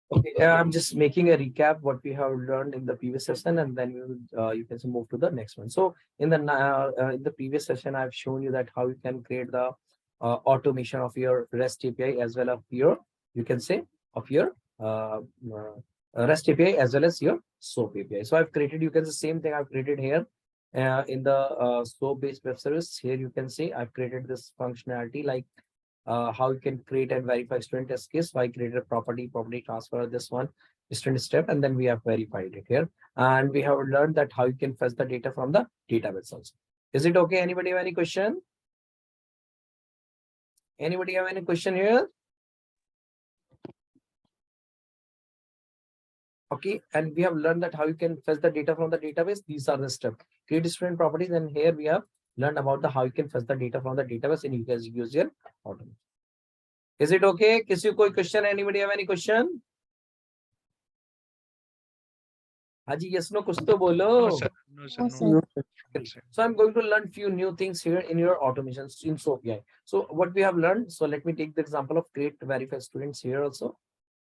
Okay, I'm just making a recap what we have learned in the previous session, and then we will you can move to the next one. So in the previous session, I've shown you that how you can create the automation of your REST API as well as your you can say of your uh, REST API as well as your SOAP API. So I've created you can say same thing I've created here in the SOAP based web service. Here you can see I've created this functionality like how you can create and verify student test case. So I created a property transfer, this one student step, and then we have verified it here. And we have learned that how you can fetch the data from the database also. Is it okay? Anybody have any question? Anybody have any question here? Okay, and we have learned that how you can fetch the data from the database. These are the steps. Create student properties, and here we have learned about the how you can fetch the data from the database, and you can use your automation. Is it okay? किसी को कोई question? Anybody have any question? Haji, yes, no, kuch to bolo. No, sir. No, sir. No. So I'm going to learn few new things here in your automations in SOAP AI. So what we have learned, so let me take the example of create verify students here also.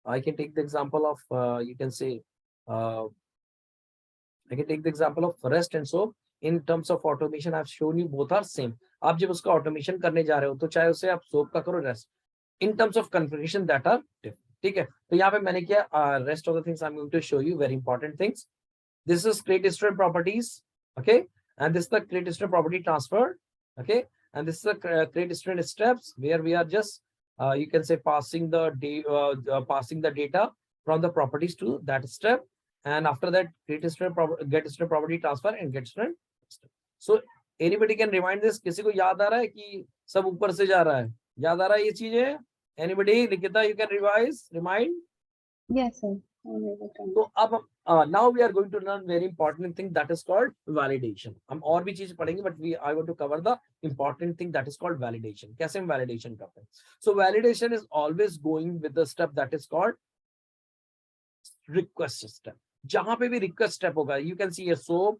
I can take the example of, you can say, I can take the example of REST and SOAP. In terms of automation, I've shown you both are same. आप जब उसका automation करने जा रहे हो, तो चाहे उसे आप SOAP का करो REST. In terms of configuration, that are different. ठीक है, तो यहाँ पे मैंने किया rest of the things I'm going to show you very important things. This is create student properties, okay, and this is the create student property transfer, okay, and this is the create student steps where we are just you can say passing the data from the properties to that step, and after that create student get student property transfer and get student step. So anybody can remind this? किसी को याद आ रहा है कि सब ऊपर से जा रहा है? याद आ रहा है ये चीजें? Anybody? Nikita, you can remind? Yes, sir. So now we are going to learn very important thing that is called validation. हम और भी चीज पढ़ेंगे, but I want to cover the important thing that is called validation. कैसे हम validation करते हैं? So validation is always going with the step that is called request step. जहां पे भी request step होगा, you can see a SOAP,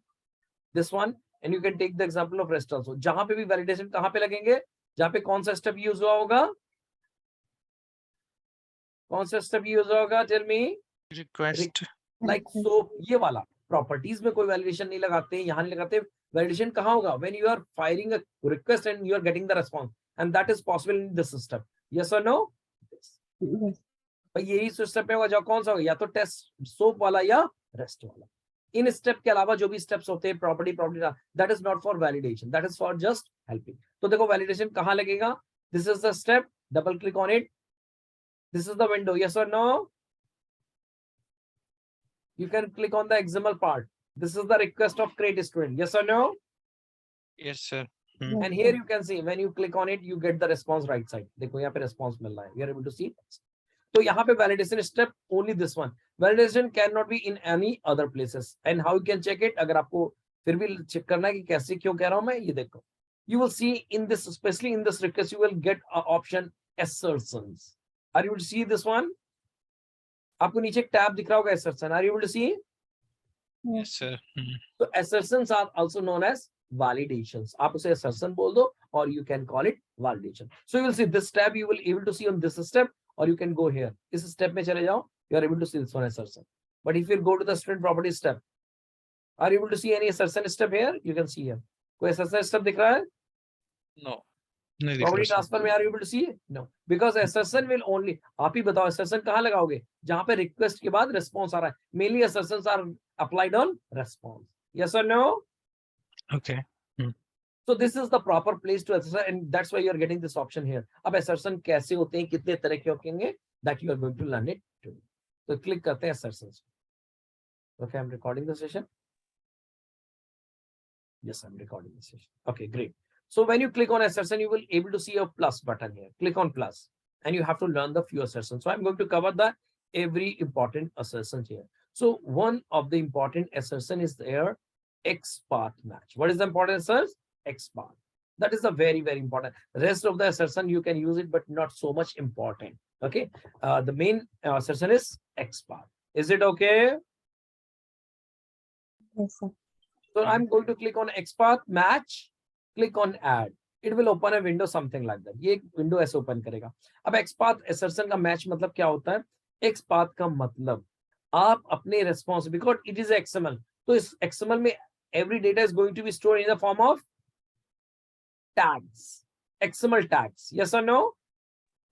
this one, and you can take the example of REST also. जहां पे भी validation कहां पे लगेंगे? जहां पे कौन सा step use हुआ होगा? कौन सा step use हुआ होगा? Tell me. Request. Like SOAP, ये वाला प्रॉपर्टीज में कोई वैलिडेशन नहीं लगाते, यहाँ नहीं लगाते. वैलिडेशन कहाँ होगा? When you are firing a request and you are getting the response, and that is possible in this system. Yes or no? Yes. भाई यही सिस्टम पे होगा जो कौन सा होगा, या तो टेस्ट SOAP वाला या रेस्ट वाला. इन स्टेप के अलावा जो भी स्टेप्स होते हैं property that is not for validation, that is for just helping. तो देखो वैलिडेशन कहाँ लगेगा? This is the step, double click on it. This is the window. Yes और no? You can click on the XML part. This is the request of create student. Yes or no? Yes, sir. And here you can see when you click on it, you get the response right side. देखो यहाँ पे response मिल रहा है. You are able to see. तो यहाँ पे validation step only this one. Validation cannot be in any other places. And how you can check it? अगर आपको फिर भी check करना है कि कैसे क्यों कह रहा हूँ मैं, ये देखो. You will see in this, especially in this request, you will get an option assertions. Are you able to see this one? आपको नीचे एक टैब दिख रहा होगा assertion. Are you able to see? Yes, sir. So assertions are also known as validations. आप उसे assertion बोल दो, or you can call it validation. So you will see this tab you will able to see on this step, or you can go here. इस step में चले जाओ, you are able to see this one assertion. But if you go to the student property step, are you able to see any assertion step here? You can see here. कोई assertion step दिख रहा है? No. Property transfer में are you able to see? No, because assertion will only. आप ही बताओ assertion कहाँ लगाओगे? जहाँ पे request के बाद response आ रहा है. Mainly assertions are applied on response. Yes or no? Okay. So this is the proper place to assert, and that's why you are getting this option here. अब assertion कैसे होते हैं, कितने तरह के होंगे, that you are going to learn it today. So click करते हैं assertions. Okay, I'm recording the session. Yes, I'm recording the session. Okay, great. So when you click on assertion, you will able to see a plus button here. Click on plus, and you have to learn the few assertions. So I'm going to cover the every important assertion here. So one of the important assertion is there XPath match. What is the important assertion? XPath. That is a very, very important. Rest of the assertion you can use it, but not so much important. Okay. The main assertion is XPath. Is it okay? Yes, sir. So I'm going to click on XPath match. Click on add. It will open a window something like that. ये window ऐसे open करेगा. अब XPath assertion का match मतलब क्या होता है? XPath का मतलब आप अपने response, because it is XML, तो इस XML में every data is going to be stored in the form of tags, XML tags, yes or no?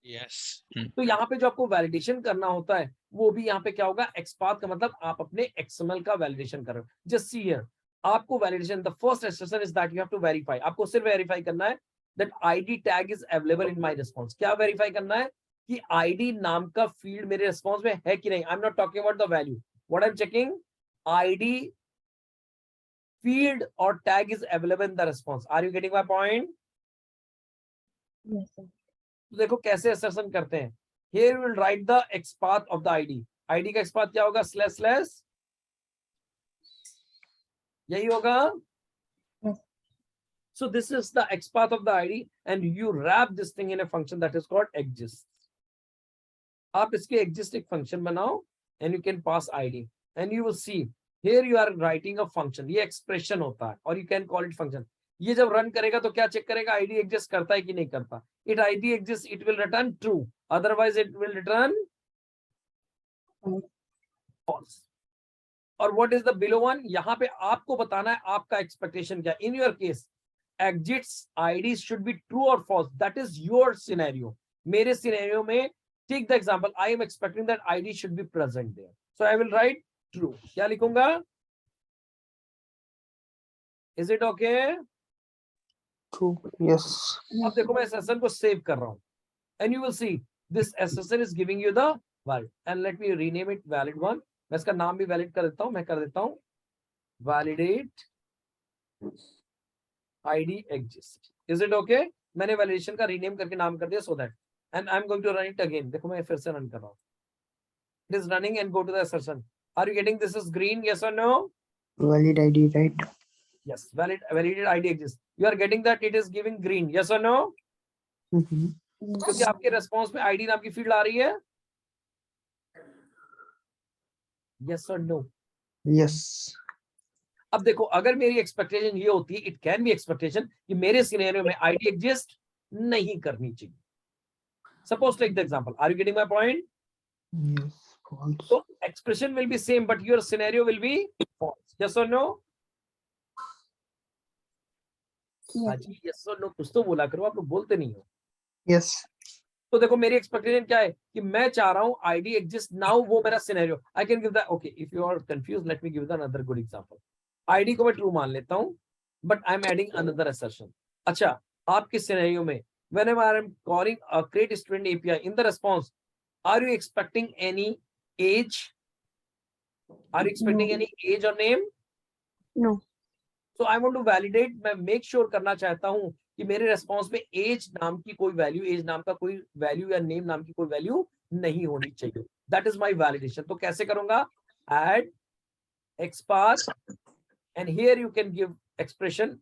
Yes. तो यहाँ पे जो आपको वैलिडेशन करना होता है वो भी यहाँ पे क्या होगा, XPath का मतलब आप अपने XML का वैलिडेशन कर रहे हो. जस्ट सी हियर, आपको validation, the first instruction is that you have to verify, आपको सिर्फ वेरीफाई करना है that ID tag is available in my response. क्या वेरीफाई करना है कि ID नाम का फील्ड मेरे रिस्पांस में है कि नहीं. आई am not talking about the value, what I am checking, ID field or tag is available in the response. Are you getting my point? Yes, sir. तो देखो कैसे assertion करते हैं. Here we will write the XPath of the ID. ID का XPath क्या होगा, slash slash, यही होगा. Yes. So this is the XPath of the ID and you wrap this thing in a function that is called exist. आप इसके exist एक function बनाओ and you can pass ID and you will see here you are writing a function. ये expression होता है और you can call it function. ये जब रन करेगा तो क्या चेक करेगा, ID एग्जिस्ट करता है कि नहीं करता. It ID exists, it will return true, otherwise it will return false. और what is the below one, यहाँ पे आपको बताना है आपका एक्सपेक्टेशन क्या. In your case exits ID should be true or false, that is your scenario. मेरे scenario में, take the example, I am expecting that ID should be present there, so I will write true. क्या लिखूंगा, is it okay? True. Yes. अब देखो मैं इस SSN को save कर रहा हूं and you will see this SSN is giving you the valid, and let me rename it valid1. मैं इसका नाम भी valid कर देता हूं, मैं कर देता हूं validate ID exist. Is it okay? मैंने validation का rename करके नाम कर दिया so that, and I'm going to run it again. देखो मैं फिर से रन कर रहा हूं. It is running and go to the SSN. Are you getting this is green, yes or no? Valid ID, right? Yes, validated ID exists. You are getting that it is giving green, yes or no? Mm-hmm. क्योंकि आपके response में ID नाम की field आ रही है. Yes or no? Yes. अब देखो अगर मेरी एक्सपेक्टेशन ये होती है, इट कैन बी एक्सपेक्टेशन कि मेरे सिनेरियो में ID एग्जिस्ट नहीं करनी चाहिए. Suppose take the example, are you getting my point? Yes. False. So expression will be same but your scenario will be false. Yes or no? Yes. जी yes or no कुछ तो बोला करो, आप लोग बोलते नहीं हो. Yes. तो देखो मेरी एक्सपेक्टेशन क्या है कि मैं चाह रहा हूं ID एग्जिस्ट नाउ, वो मेरा scenario. I can give the, okay if you are confuse let me give the another good example. ID को मैं ट्रू मान लेता हूं but I am adding another assertion. अच्छा, आपके सिनेरियो में whenever I am calling a create student API, in the response are you expecting any age? Are you expecting No. any age or name? No. So I want to validate, मैं make sure करना चाहता हूं कि मेरे response में as नाम की कोई वैल्यू, एज नाम का कोई वैल्यू या नेम नाम की कोई वैल्यू नहीं होनी चाहिए. That is my validation. तो कैसे करूंगा, add XPath and here you can give expression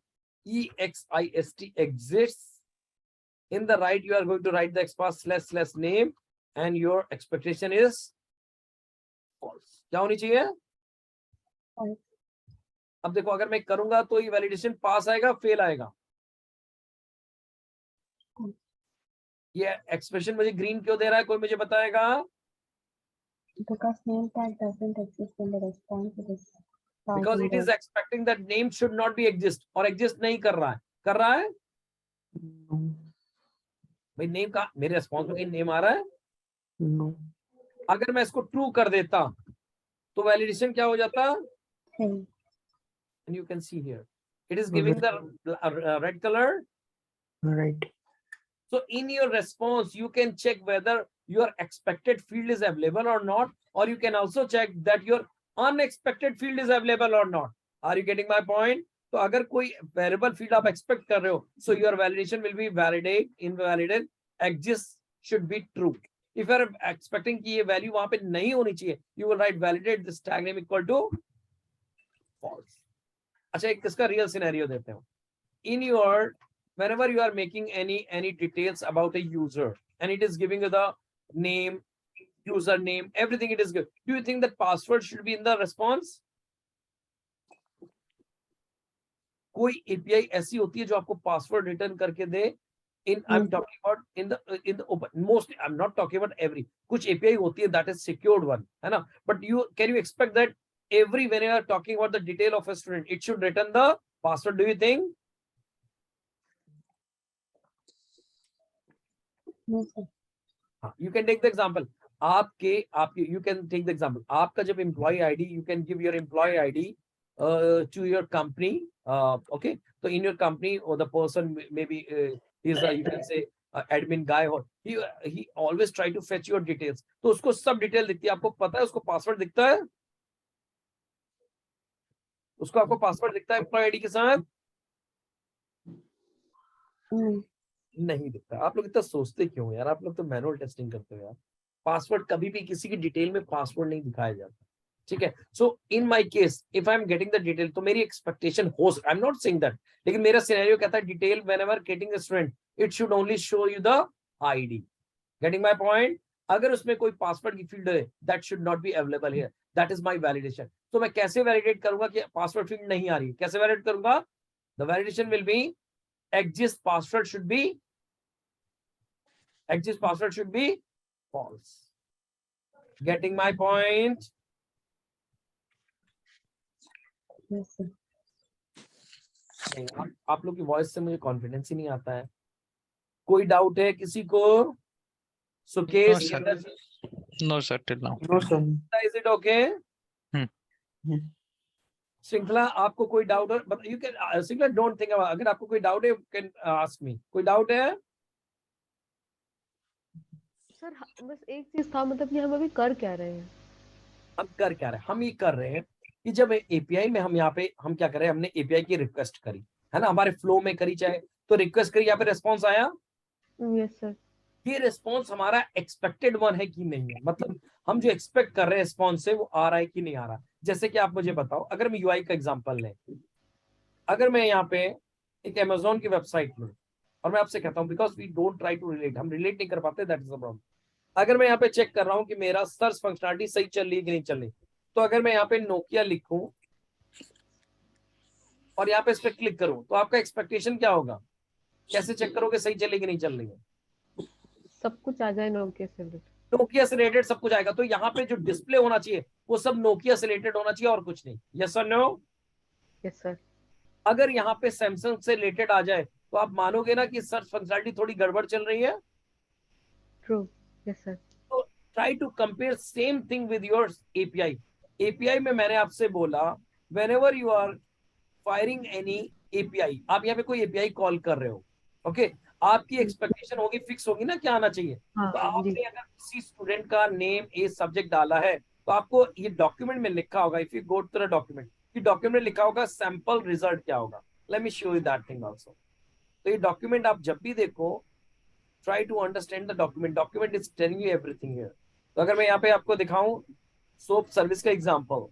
EXIST exists. In the right you are going to write the XPath // name and your expectation is false. क्या होनी चाहिए? False. अब देखो अगर मैं करूंगा तो ये वैलिडेशन पास आएगा फेल आएगा. ये एक्सप्रेशन मुझे ग्रीन क्यों दे रहा है, कोई मुझे बताएगा? Because name tag doesn't exist in the response, it is Because passing it is the- expecting that name should not be exist, और exist नहीं कर रहा है. कर रहा है No. भाई, नेम का मेरे रेस्पॉन्स में नेम आ रहा है. No. अगर मैं इसको ट्रू कर देता तो वैलिडेशन क्या हो जाता? Same. And you can see here it is giving the red color. Right. So in your response you can check whether your expected field is available or not, or you can also check that your unexpected field is available or not. Are you getting my point? तो अगर कोई variable field आप expect कर रहे हो, so your validation will be validate, invalidate, exist should be true. If you are expecting कि ये value वहां पे नहीं होनी चाहिए, you will write validate this tag name equal to false. अच्छा, एक इसका रियल सिनेरियो देते हो. In your, whenever you are making any details about a user and it is giving you the name, username, everything it is good, do you think that password should be in the response? कोई API ऐसी होती है जो आपको password return करके दे I'm talking about in the open. Mostly, I'm not talking about every. कुछ API होती है that is secured one, है ना? But can you expect that every when you are talking about the detail of a student, it should return the password? Do you think? No, sir. You can take the example. You can take the example. आपका जब employee ID, you can give your employee ID to your company. Okay. So in your company, or the person maybe is you can say admin guy, or he always try to fetch your details. तो उसको सब detail दिखती है. आपको पता है उसको password दिखता है? उसको आपको पासवर्ड दिखता है एम्प्लॉय आईडी के साथ? नहीं दिखता. आप लोग इतना सोचते क्यों यार? आप लोग तो मैनुअल टेस्टिंग करते हो यार. पासवर्ड कभी भी किसी की डिटेल में पासवर्ड नहीं दिखाया जाता. ठीक है. So in my case if I am getting the detail, तो मेरी एक्सपेक्टेशन हो, I am not saying that, लेकिन मेरा सिनेरियो कहता है detail whenever getting the student, it should only show you the ID. Getting my point? अगर उसमें कोई पासवर्ड की फील्ड है, that should not be available here. That is my validation. तो मैं कैसे वैलिडेट करूंगा कि पासवर्ड फील्ड नहीं आ रही? कैसे वैलिडेट करूंगा? The validation will be exist password should be false. Getting my point? Yes, sir. आप लोग की वॉइस से मुझे कॉन्फिडेंस ही नहीं आता है. कोई डाउट है किसी को? Sukesh, No, sir, till now. No, sir. is it okay? Hmm. श्रृंखला, आपको कोई डाउट है? बट यू कैन श्रृंखला डोंट थिंक अबाउट. अगर आपको कोई डाउट है, यू कैन आस्क मी. कोई डाउट है? सर बस एक चीज था, मतलब कि हम अभी कर क्या रहे हैं? हम कर क्या रहे हैं? हम ये कर रहे हैं कि जब एपीआई में हम यहाँ पे हम क्या कर रहे हैं, हमने एपीआई की रिक्वेस्ट करी है ना, हमारे फ्लो में करी, चाहे तो रिक्वेस्ट करी, यहाँ पे रिस्पॉन्स आया. Yes sir. ये रिस्पॉन्स हमारा एक्सपेक्टेड वन है कि नहीं है? मतलब हम जो एक्सपेक्ट कर रहे हैं रिस्पॉन्स से, वो आ रहा है कि नहीं आ रहा. जैसे कि आप मुझे बताओ, अगर मैं यूआई का एग्जांपल लें, अगर मैं यहाँ पे एक अमेजोन की वेबसाइट में, और मैं आपसे कहता हूँ because we don't try to relate, हम रिलेट नहीं कर पाते, दैट इज द प्रॉब्लम. अगर मैं यहाँ पे चेक कर रहा हूँ कि मेरा सर्च फंक्शनलिटी सही चल रही है कि नहीं चल रही, तो अगर मैं यहाँ पे नोकिया लिखूं और यहाँ पे इस पर क्लिक करूं, तो आपका एक्सपेक्टेशन क्या होगा? कैसे चेक करोगे सही चलेगी नहीं चल रही है? सब कुछ आ जाए नोकिया से रिलेटेड. नोकिया से रिलेटेड सब कुछ आएगा. तो यहाँ पे जो डिस्प्ले होना चाहिए वो सब नोकिया से रिलेटेड होना चाहिए और कुछ नहीं. यस और नो? Yes sir. अगर यहाँ पे सैमसंग से रिलेटेड आ जाए, तो आप मानोगे ना कि सर्च फंक्शनलिटी थोड़ी गड़बड़ चल रही है? ट्रू. Yes sir. तो try to compare same thing with your API. API में मैंने आपसे बोला, whenever you are firing any API, आप यहाँ पे कोई एपीआई कॉल कर रहे हो, ओके, आपकी एक्सपेक्टेशन होगी, फिक्स होगी ना क्या आना चाहिए. हाँ तो जी. आपने अगर किसी स्टूडेंट का नेम ए सब्जेक्ट डाला है, तो आपको ये डॉक्यूमेंट में लिखा होगा, if you go to the document, कि डॉक्यूमेंट में लिखा होगा सैंपल रिजल्ट क्या होगा. Let me show you that thing also. तो ये डॉक्यूमेंट आप जब भी देखो, try to understand the document. Document is telling you everything here. तो अगर मैं यहाँ पे आपको दिखाऊं सोप सर्विस का एग्जांपल,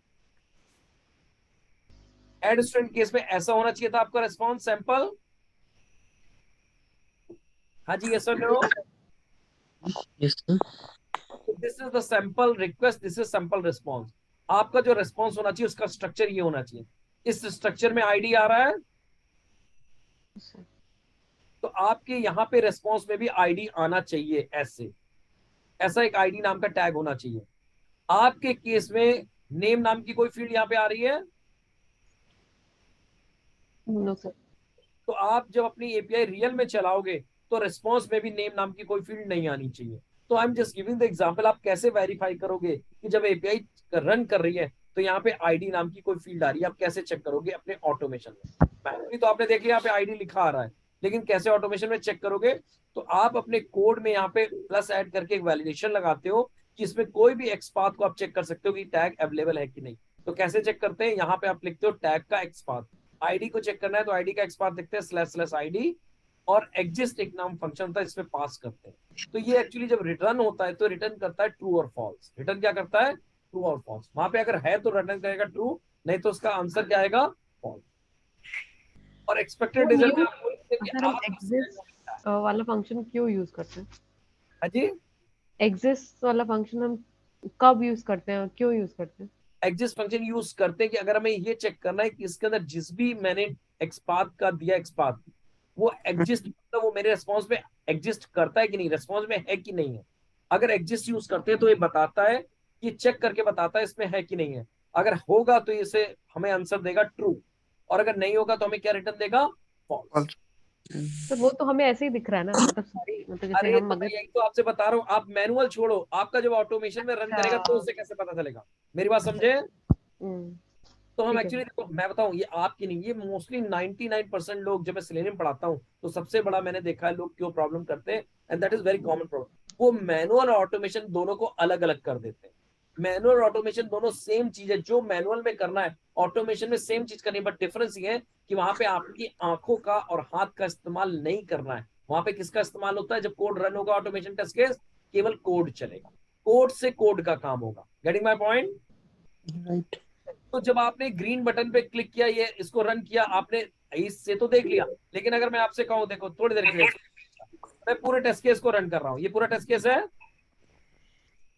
एड स्टूडेंट केस में ऐसा होना चाहिए था आपका रिस्पॉन्स सैंपल. हाँ जी, यस और no? Yes, sir. This is the sample request, this is sample response. आपका जो रिस्पॉन्स होना चाहिए उसका स्ट्रक्चर ये होना चाहिए. इस स्ट्रक्चर में आईडी आ रहा है, तो आपके यहाँ पे रिस्पॉन्स में भी आईडी आना चाहिए. ऐसा एक आईडी नाम का टैग होना चाहिए. आपके केस में नेम नाम की कोई फील्ड यहाँ पे आ रही है? No sir. तो आप जब अपनी एपीआई रियल में चलाओगे, तो रिस्पॉन्स में भी नेम नाम की कोई फील्ड नहीं आनी चाहिए. तो आई am just giving the example. आप कैसे वेरीफाई करोगे कि जब एपीआई रन कर रही है तो यहाँ पे आईडी नाम की कोई फील्ड आ रही है? आप कैसे चेक करोगे अपने ऑटोमेशन में? मैनुअली तो आपने देखिए यहाँ पे आईडी लिखा आ रहा है, लेकिन कैसे ऑटोमेशन में चेक करोगे? तो आप अपने कोड में यहाँ पे प्लस ऐड करके एक वैलिडेशन लगाते हो कि इसमें कोई भी एक्सपाथ को आप चेक कर सकते हो कि टैग अवेलेबल है कि नहीं. तो कैसे चेक करते हैं? यहाँ पे आप लिखते हो टैग का एक्सपाथ. आईडी को चेक करना है तो आईडी का एक्सपाथ लिखते हैं //id, और एग्जिस्ट एक नाम फंक्शन होता है, इसमें पास करते हैं. तो ये एक्चुअली जब रिटर्न होता है तो रिटर्न करता है ट्रू और फॉल्स. रिटर्न क्या करता है? ट्रू और फॉल्स. वहां पे अगर है तो रिटर्न करेगा ट्रू, नहीं तो उसका आंसर क्या आएगा? फॉल्स. और एक्सपेक्टेड रिजल्ट सर हम एग्जिस्ट वाला फंक्शन क्यों यूज करते हैं? अजी, एग्जिस्ट वाला फंक्शन हम कब यूज करते हैं और क्यों यूज करते हैं? एग्जिस्ट फंक्शन यूज करते हैं कि अगर हमें ये चेक करना है कि इसके अंदर जिस भी मैंने एक्सपाथ का दिया एक्सपाथ, वो एग्जिस्ट मतलब वो मेरे रेस्पॉन्स में एग्जिस्ट करता है कि नहीं, रेस्पॉन्स में है कि नहीं है। अगर एग्जिस्ट यूज करते हैं तो ये बताता है, ये चेक करके बताता है इसमें है कि नहीं है। अगर होगा तो इसे हमें आंसर देगा ट्रू, और अगर नहीं होगा तो हमें क्या रिटर्न देगा, फॉल्स। तो वो तो हमें ऐसे ही दिख रहा है ना, मतलब सारी, मतलब जैसे अरे हम तो मैं अगर यही तो आपसे बता रहा हूँ, आप मैनुअल छोड़ो, आपका जब ऑटोमेशन में रन करेगा तो अच्छा। उसे कैसे पता चलेगा, मेरी बात समझे। हम्म, तो हम ठीक है। एक्चुअली देखो मैं बताऊं, ये आपकी नहीं, ये मोस्टली 99% लोग, जब मैं सिलेनियम पढ़ाता हूँ तो सबसे बड़ा मैंने देखा है लोग क्यों प्रॉब्लम करते हैं, and that is very common problem. वो मैनुअल और ऑटोमेशन दोनों को अलग अलग कर देते हैं। मैनुअल और ऑटोमेशन दोनों सेम चीज है, जो मैनुअल में करना है ऑटोमेशन में सेम चीज करनी है, बट डिफरेंस ये है कि वहां पे आपकी आंखों का और हाथ का इस्तेमाल नहीं करना है। वहां पे किसका इस्तेमाल होता है, जब कोड रन होगा ऑटोमेशन टेस्ट केस, केवल कोड चलेगा, कोड से कोड का काम होगा। Getting my point. Right. तो जब आपने ग्रीन बटन पे क्लिक किया, ये इसको रन किया आपने, इससे तो देख लिया, लेकिन अगर मैं आपसे कहूं, देखो थोड़ी देर के लिए मैं पूरे टेस्ट केस को रन कर रहा हूँ, ये पूरा टेस्ट केस है,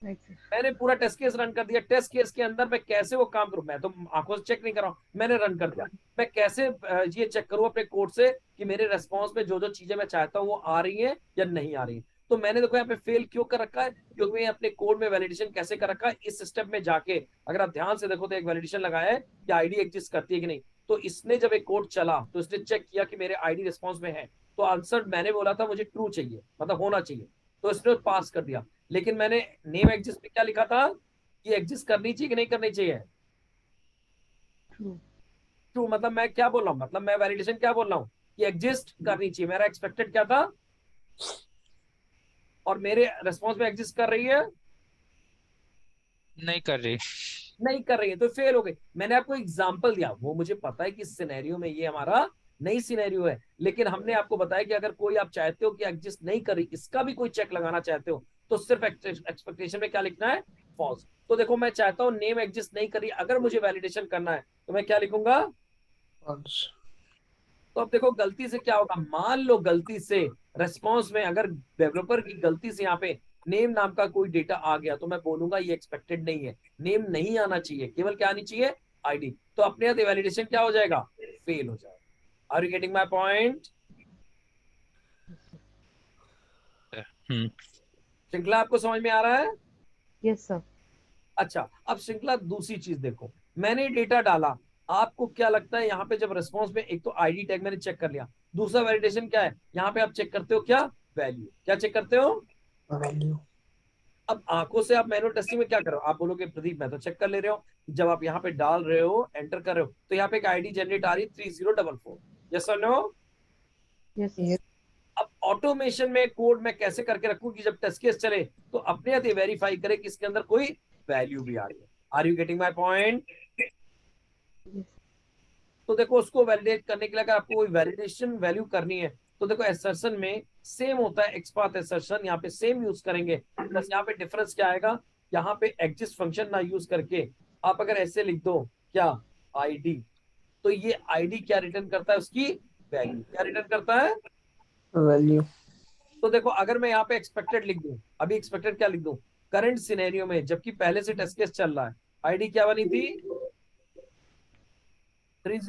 राइट सर। मैंने पूरा टेस्ट केस रन कर दिया। टेस्ट केस के अंदर मैं कैसे वो काम करूं, मैं तो आंखों से चेक नहीं कर रहा हूं, मैंने रन कर दिया। मैं कैसे ये चेक करूं अपने कोड से कि मेरे रेस्पॉन्स में जो जो चीजें मैं चाहता हूं वो आ रही हैं या नहीं आ रही हैं। तो मैंने देखो यहाँ पे फेल क्यों कर रखा है, क्योंकि मैं अपने कोड में वैलिडेशन कैसे कर रखा है, इस स्टेप में जाके अगर आप ध्यान से देखो तो एक वैलिडेशन लगाया है कि आईडी एग्जिस्ट करती है कि नहीं। तो इसने जब एक कोड चला तो इसने चेक किया कि मेरे आईडी रिस्पॉन्स में है, तो आंसर मैंने बोला था मुझे ट्रू चाहिए, मतलब होना चाहिए, तो इसने पास कर दिया। लेकिन मैंने नेम एग्जिस्ट में क्या लिखा था, कि एग्जिस्ट करनी चाहिए कि नहीं करनी चाहिए, ट्रू। ट्रू। मतलब मैं क्या बोल रहा हूँ, मतलब मैं वैलिडेशन क्या बोल रहा हूँ, कि एग्जिस्ट करनी चाहिए, मेरा एक्सपेक्टेड क्या था, और मेरे रेस्पॉन्स में एग्जिस्ट कर रही है, नहीं कर रही। नहीं कर रही है, तो फेल हो गई। मैंने आपको एग्जांपल दिया, वो मुझे पता है कि सिनेरियो में ये हमारा नई सिनेरियो है, लेकिन हमने आपको बताया कि अगर कोई आप चाहते हो कि एग्जिस्ट नहीं कर रही, इसका भी कोई चेक लगाना चाहते हो, तो सिर्फ एक्सपेक्टेशन में क्या लिखना है, फॉल्स। तो देखो मैं चाहता हूँ नेम एग्जिस्ट नहीं करी, अगर मुझे वैलिडेशन करना है तो मैं क्या लिखूंगा। False. तो अब देखो गलती से क्या होगा, मान लो गलती से रेस्पॉन्स में अगर डेवलपर की गलती से यहाँ पे नेम नाम का कोई डेटा आ गया, तो मैं बोलूंगा ये एक्सपेक्टेड नहीं है, नेम नहीं आना चाहिए, केवल क्या आनी चाहिए, आईडी। तो अपने आप वैलिडेशन क्या हो जाएगा, फेल हो जाएगा। Are you getting my point. हम्म। श्रृंखला आपको समझ में आ रहा है। Yes sir. अच्छा अब श्रृंखला दूसरी चीज देखो, मैंने डेटा डाला, आपको क्या लगता है यहाँ पे जब रेस्पॉन्स में, एक तो आईडी टैग मैंने चेक कर लिया, दूसरा वैलिडेशन क्या है, यहाँ पे आप चेक करते हो क्या, वैल्यू, क्या चेक करते हो। Value. अब आंखों से आप मैनुअल टेस्टिंग में क्या करो, आप बोलोगे प्रदीप मैं तो चेक कर ले रहे हो, जब आप यहाँ पे डाल रहे हो एंटर कर रहे हो तो यहाँ पे एक आईडी जनरेट आ रही है 3044, यस और नो। Yes sir. Yes. अब ऑटोमेशन में कोड मैं कैसे करके रखूं कि जब टेस्ट केस चले तो अपने आप ये वेरीफाई करे कि इसके अंदर कोई वैल्यू भी आ रही है। Are you getting my point. Yes. तो देखो उसको वैलिडेट करने के लिए अगर आपको कोई वैलिडेशन वैल्यू करनी है, तो देखो एसर्शन में सेम होता है, एक्सपाथ एसर्शन यहाँ पे सेम यूज करेंगे, बस यहाँ पे डिफरेंस क्या आएगा, यहाँ पे एग्जिस्ट फंक्शन ना यूज करके आप अगर ऐसे लिख दो क्या, आईडी, तो ये आईडी क्या रिटर्न करता है, उसकी वैल्यू क्या रिटर्न करता है। Value. तो देखो अगर मैं यहाँ पे एक्सपेक्टेड लिख दूं, अभी एक्सपेक्टेड क्या लिख दूं, करंट सिनेरियो में जबकि पहले से टेस्ट केस चल रहा है, आईडी क्या बनी थी 30,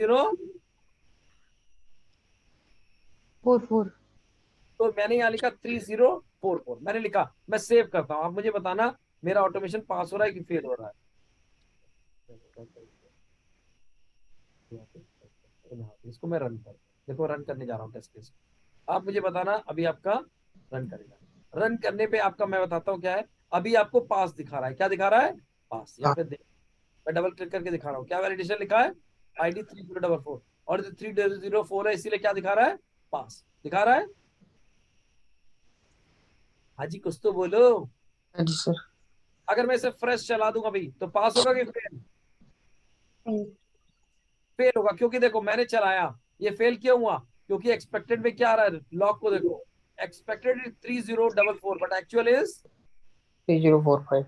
4 4। तो मैंने यहाँ लिखा 3044, मैंने लिखा, मैं सेव करता हूँ, आप मुझे बताना मेरा ऑटोमेशन पास हो रहा है कि फेल हो रहा है। इसको मैं रन कर, देखो रन करने जा रहा हूँ टेस्ट केस, आप मुझे बताना अभी आपका रन करेगा, रन करने पे आपका मैं बताता हूँ क्या है, अभी आपको पास दिखा रहा है, क्या दिखा रहा है, पास। यहाँ पे देख, मैं डबल क्लिक करके दिखा रहा हूँ, क्या वैलिडेशन लिखा है, आईडी 3044, और 3004 है इसीलिए क्या दिखा रहा है, पास दिखा रहा है। हाजी कुछ तो बोलो। Yes, sir. अगर मैं इसे फ्रेश चला दूंगा अभी तो पास होगा कि फेल, fail, फेल होगा, क्योंकि देखो मैंने चलाया, ये फेल क्यों हुआ, क्योंकि एक्सपेक्टेड में क्या आ रहा है, लॉग को देखो, expected is 3044 but actual is. 3045.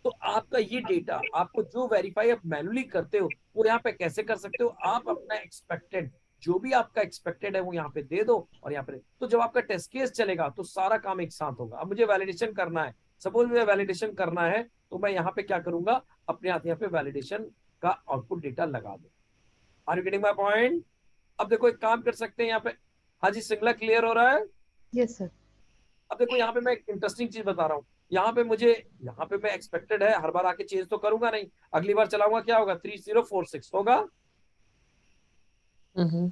तो आपका ये डेटा, आपको जो वेरीफाई आप मैनुअली करते हो वो यहाँ पे कैसे कर सकते हो, आप अपना एक्सपेक्टेड, जो भी आपका एक्सपेक्टेड है वो यहाँ पे दे दो, और यहाँ पे तो जब आपका टेस्ट केस चलेगा तो सारा काम एक साथ होगा। अब मुझे वैलिडेशन करना है, सपोज मुझे वैलिडेशन करना है, तो मैं यहाँ पे क्या करूंगा, अपने हाथ यहाँ पे वैलिडेशन का आउटपुट डेटा लगा दो। Are you getting my point. अब देखो एक काम कर सकते हैं यहाँ पे। हाँ जी सिंगला क्लियर हो रहा है? Yes sir. अब देखो यहाँ पे मैं एक इंटरेस्टिंग चीज बता रहा हूँ। यहाँ पे मैं एक्सपेक्टेड है, हर बार आके चेंज तो करूंगा नहीं, अगली बार चलाऊंगा क्या होगा, 3046 होगा। हम्म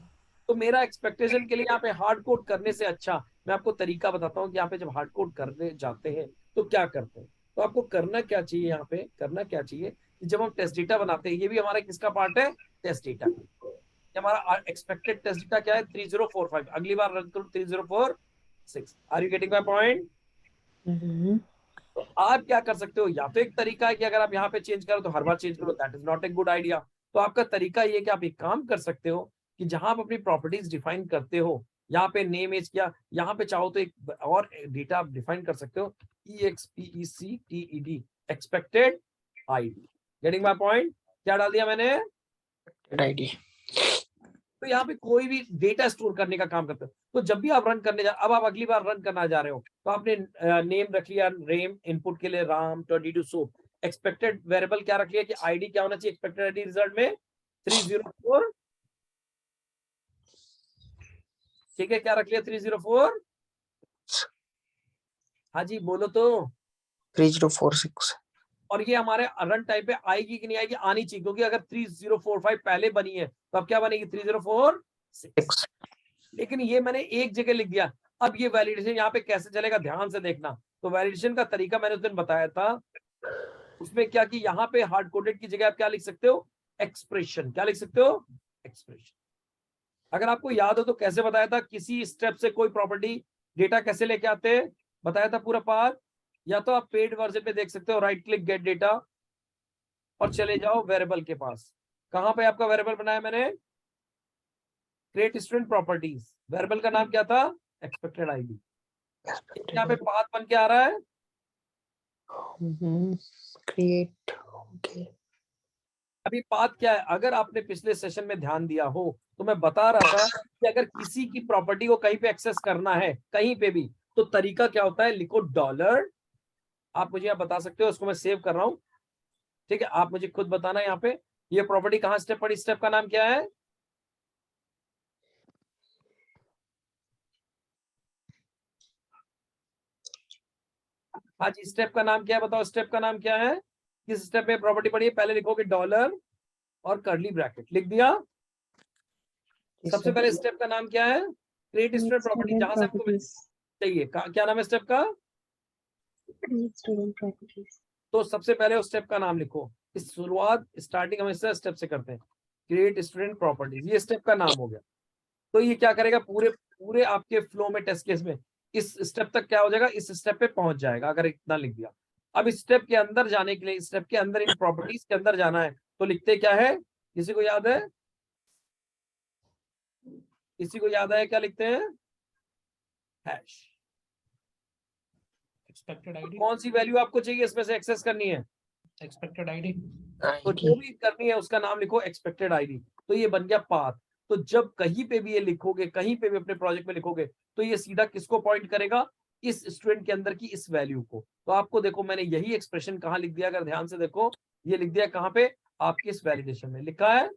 तो मेरा एक्सपेक्टेशन के लिए यहाँ पे हार्ड कोड करने से अच्छा मैं आपको तरीका बताता हूँ कि यहाँ पे जब हार्ड कोड करने जाते हैं तो क्या करते हैं। तो आपको करना क्या चाहिए, यहाँ पे करना क्या चाहिए कि जब हम टेस्ट डेटा बनाते हैं, ये भी हमारा किसका पार्ट है, टेस्ट डेटा। ये हमारा एक्सपेक्टेड टेस्ट डेटा क्या है, 3045। अगली बार रन करो 3046। Are you getting my point? हम्म तो आप क्या कर सकते हो, या तो एक तरीका है कि अगर आप यहाँ पे चेंज करो तो हर बार चेंज करो, that is not a good idea. तो आपका तरीका ये कि आप एक काम कर सकते हो कि जहां आप अपनी प्रॉपर्टीज डिफाइन करते हो, यहाँ पे नेम एज किया, यहाँ पे चाहो तो एक और डेटा आप डिफाइन कर सकते हो, EXPECTED, expected ID. Getting my point? क्या डाल दिया मैंने? आईडी। तो यहाँ पे कोई भी डेटा स्टोर करने का काम करते हो। तो जब भी आप रन करने जा, अब आप अगली बार रन करना जा रहे हो तो आपने नेम रख लिया रेम, इनपुट के लिए राम 22 सो, एक्सपेक्टेड वेरिएबल क्या रख लिया कि आईडी क्या होना चाहिए, एक्सपेक्टेड आईडी रिजल्ट में 304। ठीक है, क्या रख लिया, 304। हाँ जी बोलो तो। 3046। और ये हमारे रन टाइम पे आएगी कि नहीं आएगी, आनी चाहिए, क्योंकि अगर 3045 पहले बनी है तो अब क्या बनेगी, 3046। लेकिन ये मैंने एक जगह लिख दिया। अब ये वैलिडेशन यहाँ पे कैसे चलेगा, ध्यान से देखना। तो वैलिडेशन का तरीका मैंने उस दिन बताया था, उसमें क्या कि यहाँ पे हार्ड कोडेड की जगह आप क्या लिख सकते हो, एक्सप्रेशन। क्या लिख सकते हो, एक्सप्रेशन। अगर आपको याद हो तो कैसे बताया था, किसी स्टेप से कोई प्रॉपर्टी डेटा कैसे लेके आते हैं, बताया था पूरा पाथ। या तो आप पेड वर्जन पे देख सकते हो, राइट क्लिक गेट डेटा और चले जाओ वेरिएबल के पास। कहां पे आपका वेरिएबल बनाया मैंने, क्रिएट स्टूडेंट प्रॉपर्टीज, वेरिएबल का नाम क्या था, एक्सपेक्टेड आईडी। यहाँ पे पाथ बन के आ रहा है। क्रिएट। ओके। अभी पाथ क्या है, अगर आपने पिछले सेशन में ध्यान दिया हो तो मैं बता रहा था कि अगर किसी की प्रॉपर्टी को कहीं पे एक्सेस करना है, कहीं पे भी, तो तरीका क्या होता है, लिखो डॉलर। आप मुझे यहाँ बता सकते हो, उसको मैं सेव कर रहा हूँ। ठीक है, आप मुझे खुद बताना यहाँ पे ये प्रॉपर्टी कहाँ स्टेप पड़ी, स्टेप का नाम क्या है, हाँ जी स्टेप का नाम क्या है, बताओ स्टेप का नाम क्या है, किस स्टेप में प्रॉपर्टी पड़ी है। पहले लिखोगे डॉलर और कर्ली ब्रैकेट, लिख दिया। सबसे पहले स्टेप का नाम क्या है, क्रिएट स्टूडेंट प्रॉपर्टी, जहां से आपको चाहिए। क्या नाम है स्टेप का, Create student properties. तो सबसे पहले उस स्टेप का नाम लिखो। इस शुरुआत स्टार्टिंग हमेशा स्टेप से करते हैं, क्रिएट स्टूडेंट प्रॉपर्टीज, ये स्टेप का नाम हो गया। तो ये क्या करेगा, पूरे पूरे आपके फ्लो में, टेस्ट केस में इस स्टेप तक क्या हो जाएगा, इस स्टेप पे पहुंच जाएगा, अगर इतना लिख दिया। अब इस स्टेप के अंदर जाने के लिए, स्टेप के अंदर इन प्रॉपर्टीज के अंदर जाना है, तो लिखते क्या है, किसी को याद है, किसी को याद है क्या लिखते हैं, हैश। एक्सपेक्टेड आईडी, कौन सी वैल्यू आपको चाहिए इसमें से एक्सेस करनी है, एक्सपेक्टेड आईडी। तो जो भी करनी है उसका नाम लिखो एक्सपेक्टेड आईडी। तो ये बन गया पाथ। तो जब कहीं पे भी ये लिखोगे, कहीं पे भी अपने प्रोजेक्ट में लिखोगे, तो ये सीधा किसको पॉइंट करेगा, इस स्टूडेंट के अंदर की इस वैल्यू को। तो आपको देखो मैंने यही एक्सप्रेशन कहाँ लिख दिया, अगर ध्यान से देखो, ये लिख दिया कहाँ पे, आपके इस वैलिडेशन में लिखा है।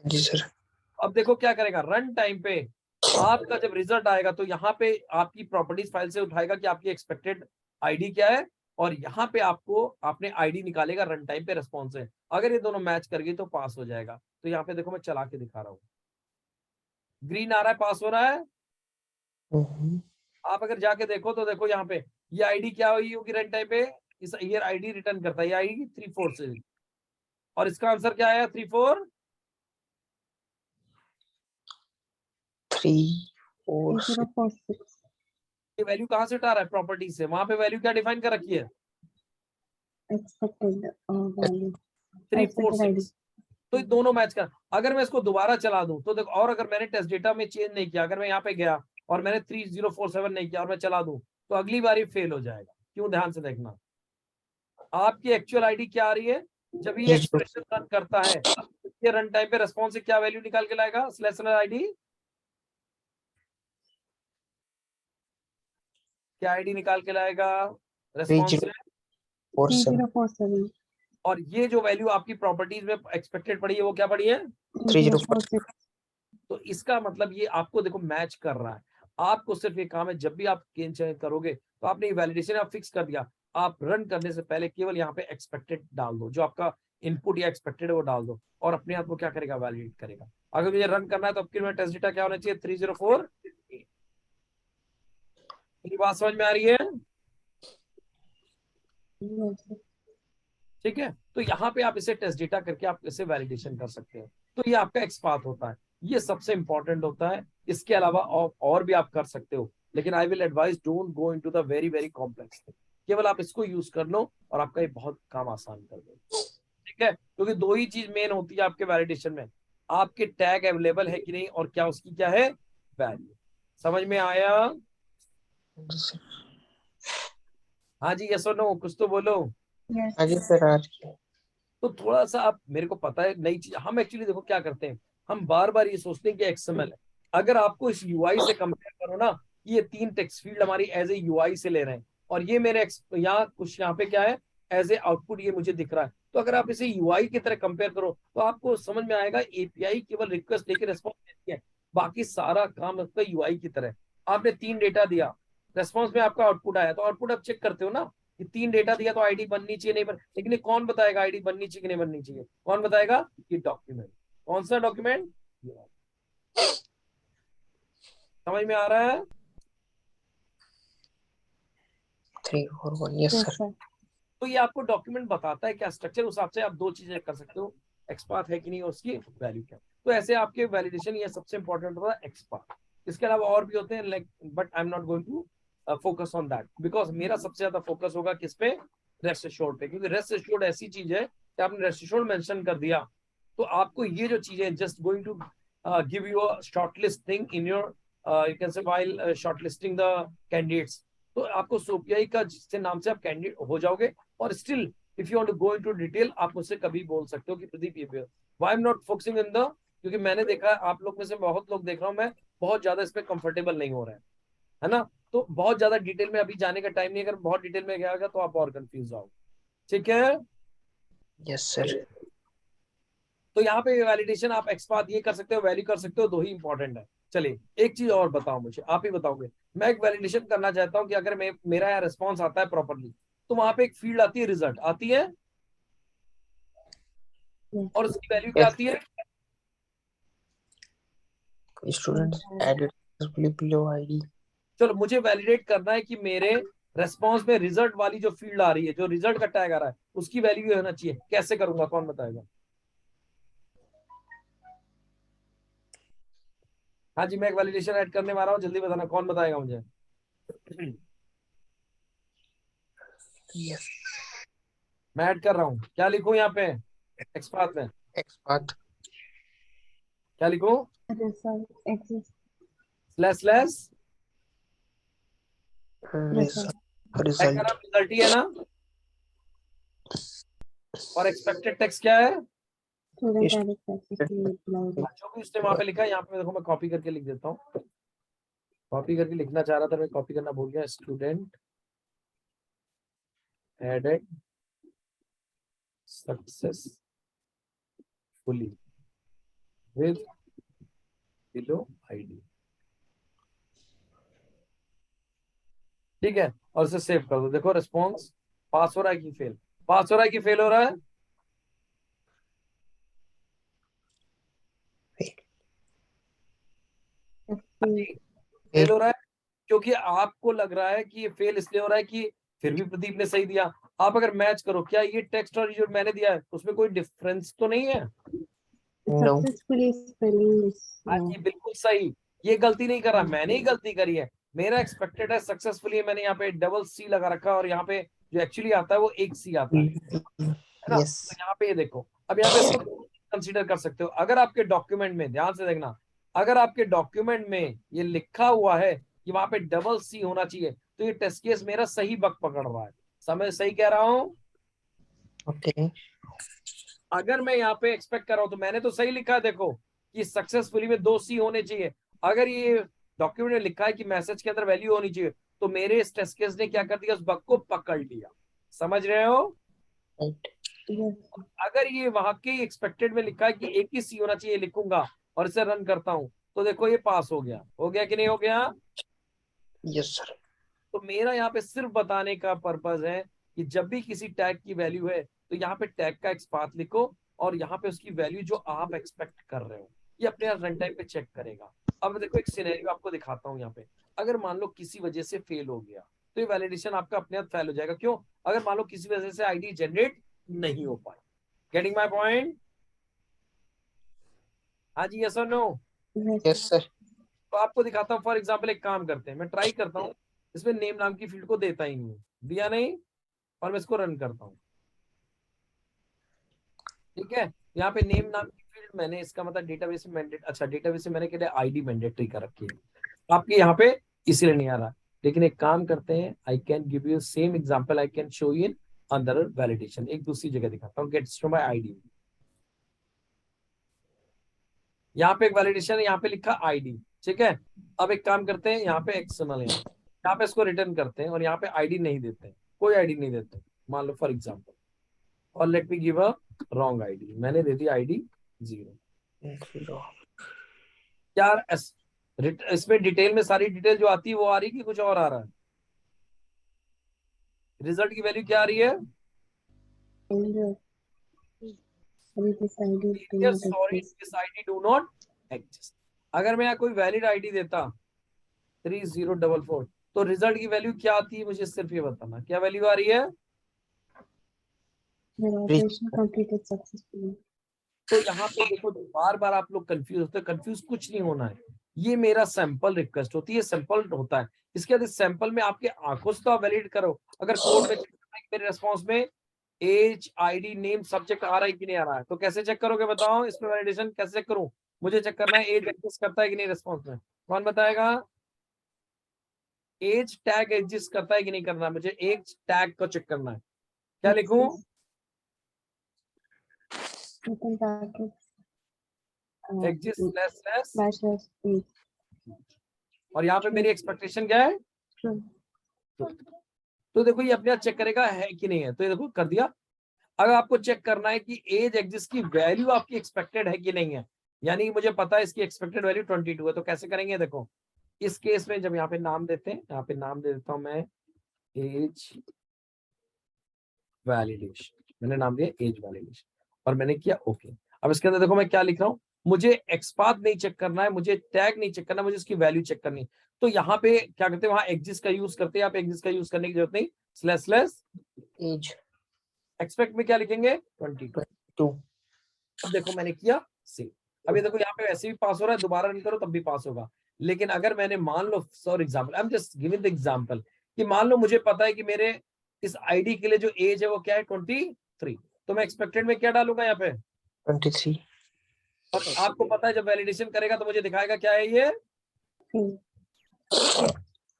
जी सर। अब देखो क्या करेगा, रन टाइम पे आपका जब रिजल्ट आएगा तो यहाँ पे आपकी प्रॉपर्टीज फाइल से उठाएगा कि आपकी एक्सपेक्टेड आईडी क्या है, और यहाँ पे आपको आपने आईडी निकालेगा रन टाइम पे रेस्पॉन्स है। अगर ये दोनों मैच कर गई तो पास हो जाएगा। तो यहाँ पे देखो मैं चला के दिखा रहा हूँ, ग्रीन आ रहा है, पास हो रहा है। आप अगर जाके देखो तो देखो यहाँ पे ये आईडी क्या हुई होगी रन टाइम पे, इस ये आईडी रिटर्न करता है, ये आईडी 34 से, और इसका आंसर क्या आया, 34। 3046. ये वैल्यू कहाँ से उठा रहा है, प्रॉपर्टी से। वहां पे वैल्यू क्या डिफाइन कर रखी है, Expected value. 346। तो ये दोनों मैच कर। अगर मैं इसको दोबारा चला दूं तो देखो, और अगर मैंने टेस्ट डेटा में चेंज नहीं किया, अगर मैं यहाँ पे गया और मैंने 3047 नहीं किया और मैं चला दूं, तो अगली बार ये फेल हो जाएगा। क्यों, ध्यान से देखना, आपकी एक्चुअल आईडी क्या आ रही है, जब ये एक्सप्रेशन रन करता है, ये रन टाइम पे रेस्पॉन्स से क्या वैल्यू निकाल के लाएगा, स्लैश आईडी, क्या आईडी निकाल के लाएगा रेस्पॉन्स से, 3047. और ये जो वैल्यू आपकी प्रॉपर्टीज में एक्सपेक्टेड पड़ी है वो क्या पड़ी है, 3046. तो इसका मतलब ये आपको देखो मैच कर रहा है। आपको सिर्फ ये काम है, जब भी आप चेंज करोगे तो आपने ये वैलिडेशन आप फिक्स कर दिया, आप रन करने से पहले केवल यहाँ पे एक्सपेक्टेड डाल दो, जो आपका इनपुट या एक्सपेक्टेड है वो डाल दो, और अपने आप को क्या करेगा, वैलिडेट करेगा। अगर मुझे रन करना है तो आपके टेस्ट डेटा क्या होना चाहिए, 304। मेरी बात समझ में आ रही है? Yes, sir. ठीक है, तो यहाँ पे आप इसे टेस्ट डेटा करके आप इसे वैलिडेशन कर सकते हैं। तो ये आपका एक्सपाथ होता है, ये सबसे इंपॉर्टेंट होता है। इसके अलावा और भी आप कर सकते हो, लेकिन I will advise don't go into the very very complex thing. केवल आप इसको यूज कर लो और आपका ये बहुत काम आसान कर देगा। ठीक है, क्योंकि दो ही चीज मेन होती है आपके वैलिडेशन में, आपके टैग अवेलेबल है कि नहीं, और क्या उसकी क्या है वैल्यू। समझ में आया? जी सर। हाँ जी, यस और नो, कुछ तो बोलो। Yes, आगे सर आ रही है। तो थोड़ा सा आप, मेरे को पता है नई चीज, हम एक्चुअली देखो क्या करते हैं, हम बार बार ये सोचते हैं कि एक्सएमएल है। अगर आपको इस यूआई से कंपेयर करो ना, ये 3 टेक्स्ट फील्ड हमारी एज ए यूआई से ले रहे हैं, और ये मेरे यहाँ कुछ यहाँ पे क्या है, एज ए आउटपुट ये मुझे दिख रहा है। तो अगर आप इसे यूआई की तरह कंपेयर करो तो आपको समझ में आएगा एपीआई केवल रिक्वेस्ट लेके रिस्पॉन्स देती है, बाकी सारा काम आपका यूआई की तरह है। आपने 3 डेटा दिया, रेस्पॉन्स में आपका आउटपुट आया, तो आउटपुट आप चेक करते हो ना कि 3 डेटा दिया तो आईडी बननी चाहिए नहीं लेकिन ये कौन बताएगा आईडी बननी चाहिए कि नहीं बननी चाहिए, कौन बताएगा, ये डॉक्यूमेंट। कौन सा डॉक्यूमेंट, समझ में आ रहा है? 341 यस yes, सर। sir. तो ये आपको डॉक्यूमेंट बताता है क्या स्ट्रक्चर, उस हिसाब से आप 2 चीजें कर सकते हो, एक्सपाथ है कि नहीं और उसकी वैल्यू क्या। तो ऐसे आपके वैलिडेशन ये सबसे इंपॉर्टेंट होता है एक्सपाथ। इसके अलावा और भी होते हैं, like but I am not going to focus on that, because मेरा सबसे ज्यादा फोकस होगा किस पे, रेस्ट एश्योर्ड पे। क्योंकि रेस्ट एश्योर्ड ऐसी चीज है कि आपने रेस्ट एश्योर्ड मेंशन कर दिया तो आपको ये जो चीजें just going to give you a shortlist thing in your, you can say while shortlisting the candidates. तो आपको सोपीआई का जिसके नाम से आप कैंडिडेट हो जाओगे, और still if you want to go into detail आप मुझसे कभी बोल सकते हो कि प्रदीप ये why I am not focusing in the, क्योंकि मैंने देखा आप लोग में से बहुत लोग देख रहा हूँ मैं बहुत ज्यादा इसमें कंफर्टेबल नहीं हो रहे हैं, है ना। तो बहुत ज्यादा डिटेल में अभी जाने का टाइम नहीं है, अगर बहुत डिटेल में गया होगा तो आप और कंफ्यूज आओगे। ठीक है, यस सर। तो यहाँ पे वैलिडेशन आप एक्सपाथ ये कर सकते हो, वैल्यू कर सकते हो, 2 ही इंपॉर्टेंट है। चलिए एक चीज और बताओ मुझे, आप ही बताओगे। मैं एक वैलिडेशन करना चाहता हूँ कि अगर मेरा यहाँ रिस्पॉन्स आता है प्रॉपरली, तो वहां पे एक फील्ड आती है, रिजल्ट आती है, Yes, और उसकी वैल्यू क्या आती है, स्टूडेंट्स एडेड बिलो आईडी। चलो मुझे वैलिडेट करना है कि मेरे रेस्पॉन्स में रिजल्ट वाली जो फील्ड आ रही है, जो रिजल्ट का टैग आ रहा है, उसकी वैल्यू ये होना चाहिए। कैसे करूंगा, कौन बताएगा? हाँ जी, मैं एक वैलिडेशन ऐड करने वाला हूँ, जल्दी बताना कौन बताएगा मुझे। यस मैं ऐड कर रहा हूँ, क्या लिखूं यहाँ पे एक्सपाथ में, एक्सपाथ क्या लिखूं, result exists. Slash Result. Tag का नाम रिजल्ट ही है ना, और एक्सपेक्टेड टेक्स्ट क्या है, Student added successfully applied. जो भी उसने वहां पे लिखा है। यहाँ पे देखो मैं कॉपी करके लिख देता हूँ, कॉपी करके लिखना चाह रहा था, मैं कॉपी करना भूल गया। Student added successfully with below ID. ठीक है, और इसे सेव कर दो। देखो रिस्पॉन्स पास हो रहा है कि फेल, पास हो रहा है कि फेल हो रहा है, Succeed. फेल हो रहा है। क्योंकि आपको लग रहा है कि ये फेल इसलिए हो रहा है कि फिर भी प्रदीप ने सही दिया। आप अगर मैच करो, क्या ये टेक्स्ट और जो मैंने दिया है उसमें कोई डिफरेंस तो नहीं है? नो Successfully spelling is हाँ जी, बिल्कुल सही। ये गलती नहीं कर रहा, मैंने ही गलती करी है। मेरा एक्सपेक्टेड है सक्सेसफुली, मैंने यहाँ पे डबल सी लगा रखा है, और यहाँ पे जो एक्चुअली आता है वो एक सी आता है ना। यस तो यहाँ पे ये देखो, अब यहाँ पे इसको कंसीडर कर सकते हो। अगर आपके डॉक्यूमेंट में, ध्यान से देखना, अगर आपके डॉक्यूमेंट में ये लिखा हुआ है कि वहां पे डबल सी होना चाहिए, तो ये टेस्ट केस मेरा सही बग पकड़ रहा है। समय सही कह रहा हूँ? ओके अगर मैं यहाँ पे एक्सपेक्ट कर रहा हूँ तो मैंने तो सही लिखा है, देखो कि सक्सेसफुली में 2 सी होने चाहिए। अगर ये डॉक्यूमेंट में लिखा है कि मैसेज के अंदर वैल्यू होनी चाहिए, तो मेरे इस टेस्ट केस ने क्या कर दिया, उस बग को पकड़ लिया। समझ रहे हो? राइट yes, अगर ये वहां के एक्सपेक्टेड में लिखा है कि एक ही सी होना चाहिए, लिखूंगा और इसे रन करता हूं, तो देखो ये पास हो गया कि नहीं हो गया? Yes sir. तो मेरा यहाँ पे सिर्फ बताने का पर्पज है कि जब भी किसी टैग की वैल्यू है तो यहाँ पे टैग का एक्सपाथ लिखो और यहाँ पे उसकी वैल्यू जो आप एक्सपेक्ट कर रहे हो ये अपने आप रन टाइम पे चेक करेगा। अब देखो एक सिनेरियो आपको दिखाता हूँ यहाँ पे। अगर मान लो किसी वजह से फेल हो गया तो ये वैलिडेशन आपका अपने आप फेल हो जाएगा। क्यों? अगर मान लो किसी वजह से आईडी जनरेट नहीं हो पाई। Getting my point? हाँ जी, यस और नो? Yes, yes sir. तो आपको दिखाता हूँ। फॉर एग्जाम्पल एक काम करते हैं, मैं ट्राई करता हूँ इसमें नेम नाम की फील्ड को देता ही नहीं हूँ, दिया नहीं, और मैं इसको रन करता हूँ। ठीक है, यहाँ पे नेम नाम की फील्ड मैंने इसका मतलब डेटाबेस में मैंडेट, अच्छा डेटाबेस में मैंने क्या आईडी मैंडेटरी कर रखी है, आपके यहाँ पे इसलिए नहीं आ रहा। लेकिन एक काम करते हैं, आई can give you same example, I can show you in अंदर वैलिडेशन। एक दूसरी जगह दिखाता हूँ, गेट्स टू माय आईडी। यहाँ पे एक वैलिडेशन है, यहाँ पे लिखा आईडी। ठीक है, अब एक काम करते हैं, यहाँ पे एक्सटर्नल है, यहाँ पे इसको रिटर्न करते हैं और यहाँ पे आईडी नहीं देते हैं, कोई आईडी नहीं देते। मान लो फॉर एग्जांपल, और let me give a wrong ID, मैंने दे दी आईडी 0। यार इसमें डिटेल में सारी डिटेल जो आती है वो आ रही है कि कुछ और आ रहा है? रिजल्ट की वैल्यू क्या आ रही है? failure. Sorry, this ID do not sorry exist. This ID do not exist. अगर मैं यहाँ कोई वैलिड आईडी देता 3044, तो रिजल्ट की वैल्यू क्या आती है? मुझे सिर्फ ये बताना, क्या वैल्यू आ रही है? Your operation completed successfully. तो यहाँ पे देखो, बार बार आप लोग कंफ्यूज होते हैं। कंफ्यूज कुछ नहीं होना है, ये मेरा सैंपल रिक्वेस्ट होती है, सैंपल होता है। इसके बाद इस सैंपल में आपके आंखों से तो आप वैलिड करो। अगर कोड में मेरे रेस्पॉन्स में एज आईडी नेम सब्जेक्ट आ रहा है कि नहीं आ रहा है, तो कैसे चेक करोगे बताओ? इसमें वैलिडेशन कैसे चेक करूं? मुझे चेक करना है एज एग्जिस्ट करता है कि नहीं रेस्पॉन्स में। कौन बताएगा? एज टैग एग्जिस्ट करता है कि नहीं करना, मुझे एज टैग को चेक करना है। क्या लिखूं? Open brackets. Exist less Slash age. और यहाँ पे मेरी एक्सपेक्टेशन क्या है? True. तो देखो ये अपने आप चेक करेगा है कि नहीं है, तो ये देखो कर दिया। अगर आपको चेक करना है कि एज एग्जिस्ट की वैल्यू आपकी एक्सपेक्टेड है कि नहीं है, यानी कि मुझे पता है इसकी एक्सपेक्टेड वैल्यू 22 है, तो कैसे करेंगे? देखो इस केस में जब यहाँ पे नाम देते हैं, यहाँ पे नाम दे देता हूं मैं एज वैलिडेशन, मैंने नाम दिया एज वैलिडेशन और मैंने किया ओके। अब इसके अंदर देखो मैं क्या लिख रहा हूँ, मुझे एक्सपाथ नहीं चेक करना है, मुझे टैग नहीं चेक करना, मुझे इसकी वैल्यू चेक करनी है। तो यहाँ पे क्या करते हैं, वहां एग्जिस्ट का यूज करते हैं, यहाँ पे एग्जिस्ट का यूज करने की जरूरत नहीं, स्लैश स्लैश एज एक्सपेक्ट में क्या लिखेंगे? 22। 2। अब देखो मैंने किया सेव। अब ये देखो यहाँ पे वैसे भी पास हो रहा है, दोबारा रन करो तब भी पास होगा। लेकिन अगर मैंने मान लो for example, I am just giving the example, कि मान लो मुझे पता है कि मेरे इस आईडी के लिए जो एज है वो क्या है 23, तो मैं एक्सपेक्टेड में क्या डालूंगा यहाँ पे? 23। और आपको पता है जब वैलिडेशन करेगा तो मुझे दिखाएगा क्या है ये? Fail.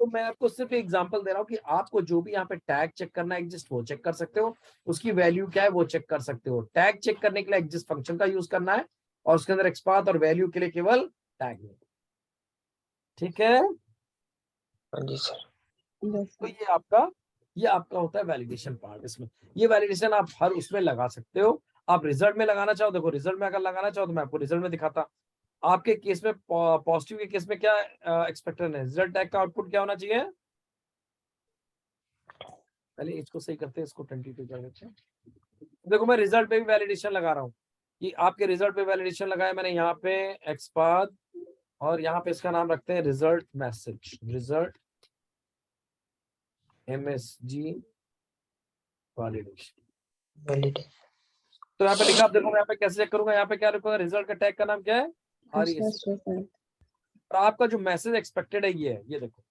तो मैं आपको सिर्फ एग्जांपल दे रहा हूँ कि आपको जो भी यहाँ पे टैग चेक करना है एग्जिस्ट वो चेक कर सकते हो, उसकी वैल्यू क्या है वो चेक कर सकते हो। टैग चेक करने के लिए एग्जिस्ट फंक्शन का यूज करना है और उसके अंदर एक्सपाथ और वैल्यू के लिए केवल टैग है। ठीक है, हाँ जी सर। Yes, तो sir. ये आपका होता है वैलिडेशन पार्ट। इसमें ये वैलिडेशन आप हर उसमें लगा सकते हो। आप रिजल्ट में लगाना चाहो, देखो रिजल्ट में अगर लगाना चाहो तो मैं आपको रिजल्ट में दिखाता। आपके केस में पॉजिटिव के केस में क्या एक्सपेक्टेड है? रिजल्ट टैग का आउटपुट क्या होना चाहिए? पहले इसको सही करते हैं, इसको 22 कर देते हैं। देखो मैं रिजल्ट पे भी वैलिडेशन लगा रहा हूँ कि आपके रिजल्ट पे वैलिडेशन लगाया मैंने यहाँ पे एक्सपाथ और यहाँ पे इसका नाम रखते हैं result message, result MSG validation. Valid. तो यहाँ पे लिखा, आप देखो मैं यहाँ पे कैसे चेक करूंगा, यहाँ पे क्या रखूंगा? रिजल्ट का टैग का नाम क्या है? RES। Slash result. और आपका जो मैसेज एक्सपेक्टेड है ये है, ये देखो।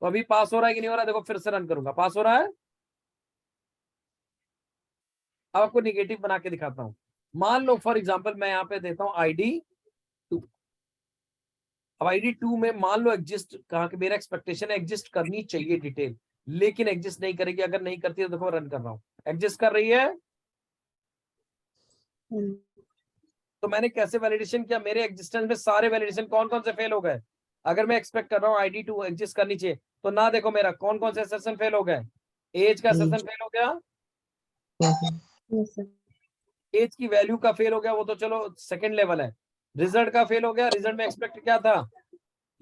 तो अभी पास हो रहा है कि नहीं हो रहा है? देखो फिर से रन करूंगा, पास हो रहा है। अब आपको निगेटिव बना के दिखाता हूँ। मान लो फॉर एग्जांपल मैं यहाँ पे देता हूँ ID2। अब ID2 में मान लो एग्जिस्ट, कहा कि मेरा एक्सपेक्टेशन है एग्जिस्ट करनी चाहिए डिटेल, लेकिन एग्जिस्ट नहीं करेगी। अगर नहीं करती है तो देखो रन कर रहा हूँ, एग्जिस्ट कर रही है। Hmm. तो मैंने कैसे वैलिडेशन किया? मेरे एग्जिस्टेंस में सारे वैलिडेशन कौन कौन से फेल हो गए? अगर मैं एक्सपेक्ट कर रहा हूँ ID2 एग्जिस्ट करनी चाहिए, तो ना देखो मेरा कौन कौन से सेशन फेल हो गए। एज का सेशन फेल हो गया, Yes, sir. एज की वैल्यू का फेल हो गया, वो तो चलो सेकंड लेवल है। रिजल्ट का फेल हो गया, रिजल्ट में एक्सपेक्ट क्या था,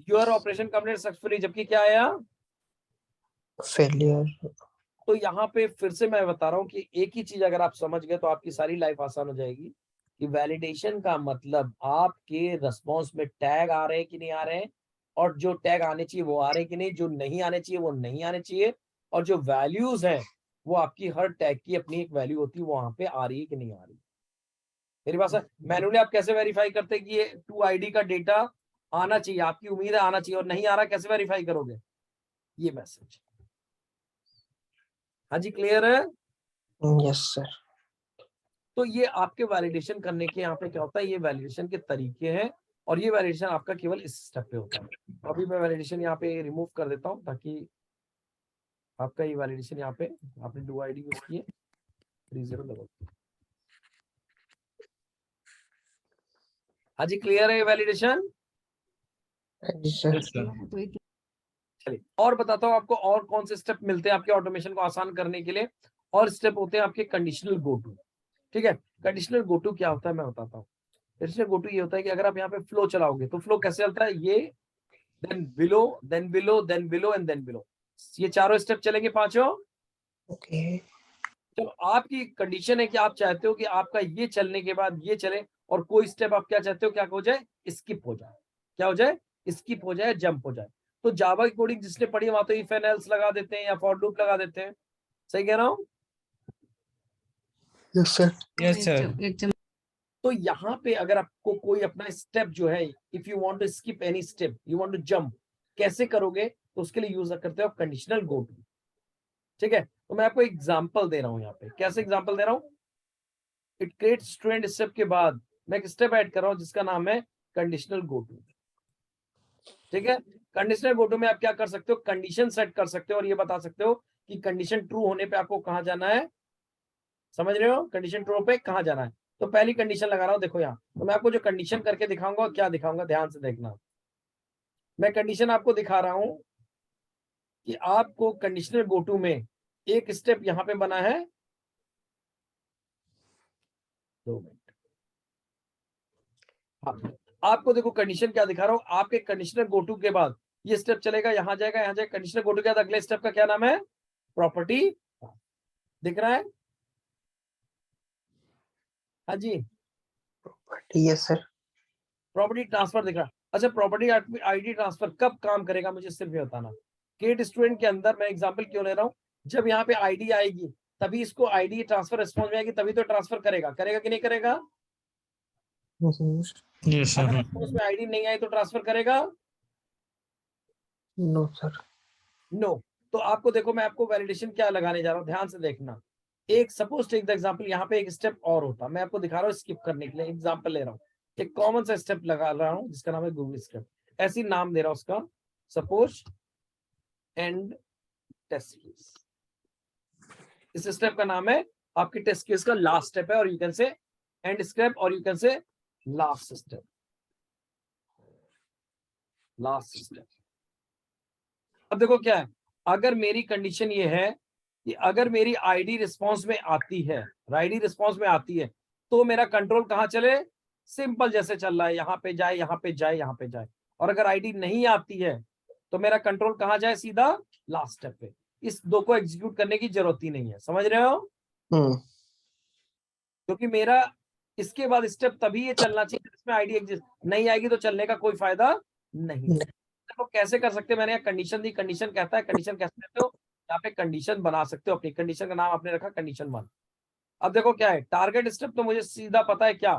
योर ऑपरेशन कंप्लीट सक्सेसफुली, जबकि क्या आया, failure. तो यहाँ पे फिर से मैं बता रहा हूँ कि एक ही चीज अगर आप समझ गए तो आपकी सारी लाइफ आसान हो जाएगी, कि वैलिडेशन का मतलब आपके रिस्पॉन्स में टैग आ रहे हैं कि नहीं आ रहे हैं, और जो टैग आने चाहिए वो आ रहे हैं कि नहीं, जो नहीं आने चाहिए वो नहीं आने चाहिए, और जो वैल्यूज है वो आपकी हर टैग की अपनी एक वैल्यू होती है, वो वहां पे आ रही है कि नहीं आ रही। मेरी बात मैनुअली आप कैसे वेरीफाई करते हैं कि ये 2ID का डेटा आना चाहिए, आपकी उम्मीद है आना चाहिए, और नहीं आ रहा, कैसे वेरीफाई करोगे, ये मैसेज। हाँ जी, क्लियर है। Yes, sir. तो ये आपके वैलिडेशन करने के यहाँ पे क्या होता है, ये वैलिडेशन के तरीके हैं, और ये वैलिडेशन आपका केवल इस स्टेप पे होता है। तो अभी मैं वैलिडेशन यहाँ पे रिमूव कर देता हूँ, ताकि आपका ये वैलिडेशन यहाँ पे आपने 2ID यूज किए 30 हाँ जी, क्लियर है ये validation. Yes, sir. Yes, sir. चलिए और बताता हूँ आपको और कौन से स्टेप मिलते हैं आपके ऑटोमेशन को आसान करने के लिए, और स्टेप होते हैं आपके कंडीशनल गो टू। ठीक है, कंडीशनल गो टू क्या होता है मैं बताता हूँ। कंडीशनल गो टू ये होता है कि अगर आप यहाँ पे फ्लो चलाओगे तो फ्लो कैसे चलता है, ये then below then below then below and then below, ये चारों स्टेप चलेंगे पांचों। Okay. तो आपकी कंडीशन है कि आप चाहते हो कि आपका ये चलने के बाद ये चले, और कोई स्टेप आप क्या चाहते हो क्या हो जाए, स्किप हो जाए, क्या हो जाए, स्किप हो जाए, जंप हो जाए। तो जावा की कोडिंग जिसने पढ़ी वहां तो इफ एंड एल्स लगा देते हैं या फॉर लूप लगा देते हैं, सही कह रहा हूँ। Yes, sir. Yes, sir. तो यहाँ पे अगर आपको कोई अपना स्टेप जो है, if you want to skip any step, you want to jump, कैसे करोगे, तो उसके लिए यूज करते हो कंडीशनल गो टू। ठीक है, तो मैं आपको एग्जांपल दे रहा हूँ यहाँ पे, कैसे एग्जांपल दे रहा हूँ। इट क्रिएट स्टूडेंट स्टेप के बाद मैं एक स्टेप ऐड कर रहा हूँ जिसका नाम है कंडीशनल गो टू। ठीक है, कंडीशनल गो टू में आप क्या कर सकते हो, कंडीशन सेट कर सकते हो, और ये बता सकते हो कि कंडीशन ट्रू होने पे आपको कहाँ जाना है, समझ रहे हो, कंडीशन ट्रू पे कहाँ जाना है। तो पहली कंडीशन लगा रहा हूँ, देखो यहाँ, तो मैं आपको जो कंडीशन करके दिखाऊंगा, क्या दिखाऊंगा, ध्यान से देखना। मैं कंडीशन आपको दिखा रहा हूं कि आपको कंडीशनल गो टू में एक स्टेप यहां पे बना है, 2 मिनट। हाँ, आपको देखो कंडीशन क्या दिखा रहा हूं, आपके कंडीशनल गो टू के बाद ये स्टेप चलेगा, यहां जाएगा, यहां जाएगा, कंडीशनल गो टू के बाद अगले स्टेप का क्या नाम है, प्रॉपर्टी। दिख रहा है, हाँ जी, Yes, sir. प्रॉपर्टी ट्रांसफर दिख रहा है। अच्छा, प्रॉपर्टी आईडी ट्रांसफर कब काम करेगा, मुझे सिर्फ ये बताना। केट स्टूडेंट के अंदर मैं एग्जांपल क्यों ले रहा हूँ, जब यहाँ पे आईडी आएगी तभी इसको आईडी ट्रांसफर रिस्पॉन्स में आएगी, तभी तो ट्रांसफर करेगा, करेगा कि नहीं करेगा। Mhm. Yes, अगर sir. रिस्पॉन्स में आईडी नहीं आई तो ट्रांसफर करेगा, No, sir. नो। तो आपको देखो मैं आपको वैलिडेशन क्या लगाने जा रहा हूँ, ध्यान से देखना। एक सपोज टेक द एग्जांपल, यहाँ पे एक स्टेप और होता, मैं आपको दिखा रहा हूँ स्किप करने के लिए, एग्जांपल ले रहा हूँ, एक कॉमन सा स्टेप लगा रहा हूँ जिसका नाम है गूगल स्क्रिप्ट, ऐसी नाम दे रहा हूँ उसका, सपोज एंड टेस्ट केस। इस स्टेप का नाम है आपकी टेस्ट केस का लास्ट स्टेप है, और you can say end step, और you can say last step, last step. अब देखो क्या है, अगर मेरी कंडीशन ये है कि अगर मेरी आईडी रिस्पॉन्स में आती है, आईडी रिस्पॉन्स में आती है, तो मेरा कंट्रोल कहाँ चले, सिंपल जैसे चल रहा है, यहाँ पे जाए, यहाँ पे जाए, यहाँ पे जाए। और अगर आईडी नहीं आती है तो मेरा कंट्रोल कहाँ जाए, सीधा लास्ट स्टेप पे। इस दो को एग्जीक्यूट करने की जरूरत ही नहीं है, समझ रहे हो, Hmm. क्योंकि मेरा इसके बाद स्टेप तभी ये चलना चाहिए जिसमें आईडी एग्जिस्ट, नहीं आएगी तो चलने का कोई फायदा नहीं। नहीं। देखो कैसे कर सकते हैं, मैंने कंडीशन दी, कंडीशन कहता है, कंडीशन कैसे देते हो, यहाँ पे कंडीशन बना सकते हो, अपनी कंडीशन का नाम आपने रखा कंडीशन 1। अब देखो क्या है, टारगेट स्टेप तो मुझे सीधा पता है क्या,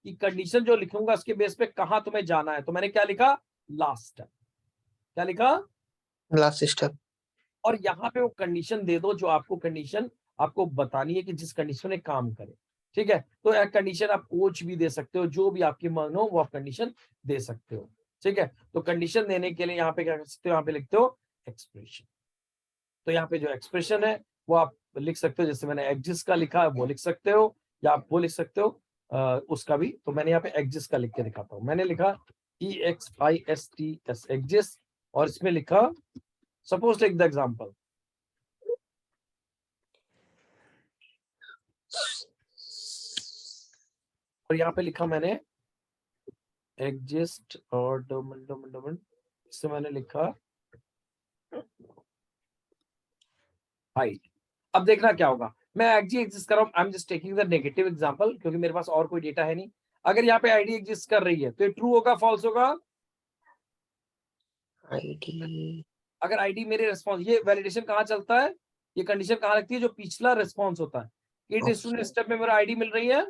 कि कंडीशन जो लिखूंगा उसके बेस पे कहां तुम्हें जाना है, तो मैंने क्या लिखा, लास्ट स्टेप, क्या लिखा, Last step. और यहाँ पे वो कंडीशन दे दो जो आपको कंडीशन आपको बतानी है कि जिस कंडीशन में काम करे। ठीक है, तो एक कंडीशन आप कोच भी दे सकते हो, जो भी आपकी मन हो वो आप कंडीशन दे सकते हो। ठीक है, तो कंडीशन देने के लिए यहाँ पे क्या कर सकते हो, यहाँ पे लिखते हो एक्सप्रेशन। तो यहाँ पे जो एक्सप्रेशन है वो आप लिख सकते हो, जैसे मैंने एग्जिस्ट का लिखा है वो लिख सकते हो, या आप वो लिख सकते हो उसका भी। तो मैंने यहाँ पे एग्जिस्ट का लिख के दिखाता हूँ, मैंने लिखा EXISTS एग्जिस्ट, और इसमें लिखा सपोज टेक द एग्जांपल, और यहाँ पे लिखा मैंने एग्जिस्ट और डोमेन इससे मैंने लिखा हाइट। अब देखना क्या होगा, मैं आईडी एग्जिस्ट कर रहा हूँ, आई am just taking the negative example क्योंकि मेरे पास और कोई डेटा है नहीं। अगर यहाँ पे आईडी एग्जिस्ट कर रही है तो ये ट्रू होगा फॉल्स होगा? आईडी अगर आईडी मेरे रिस्पॉन्स, ये वैलिडेशन कहाँ चलता है, ये कंडीशन कहाँ लगती है, जो पिछला रिस्पॉन्स होता है। कि स्टूडेंट स्टेप में मेरा आईडी मिल रही है,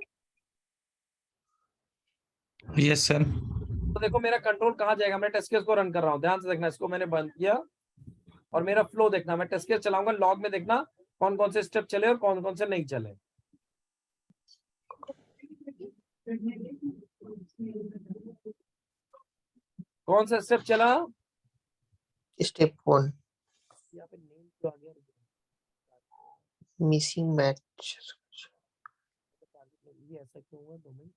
यस सर। तो देखो मेरा कंट्रोल कहाँ जाएगा, मैं टेस्ट केस को रन कर रहा हूँ, ध्यान से देखना, इसको मैंने बंद किया और मेरा फ्लो देखना, मैं टेस्ट केस चलाऊंगा, लॉग में देखना कौन कौन से स्टेप चले और कौन कौन से नहीं चले। कौन सा स्टेप चला? स्टेप 1 यहाँ पे नेम तो आ गया, मिसिंग मैच। ये ऐसा क्यों हुआ? डोमेन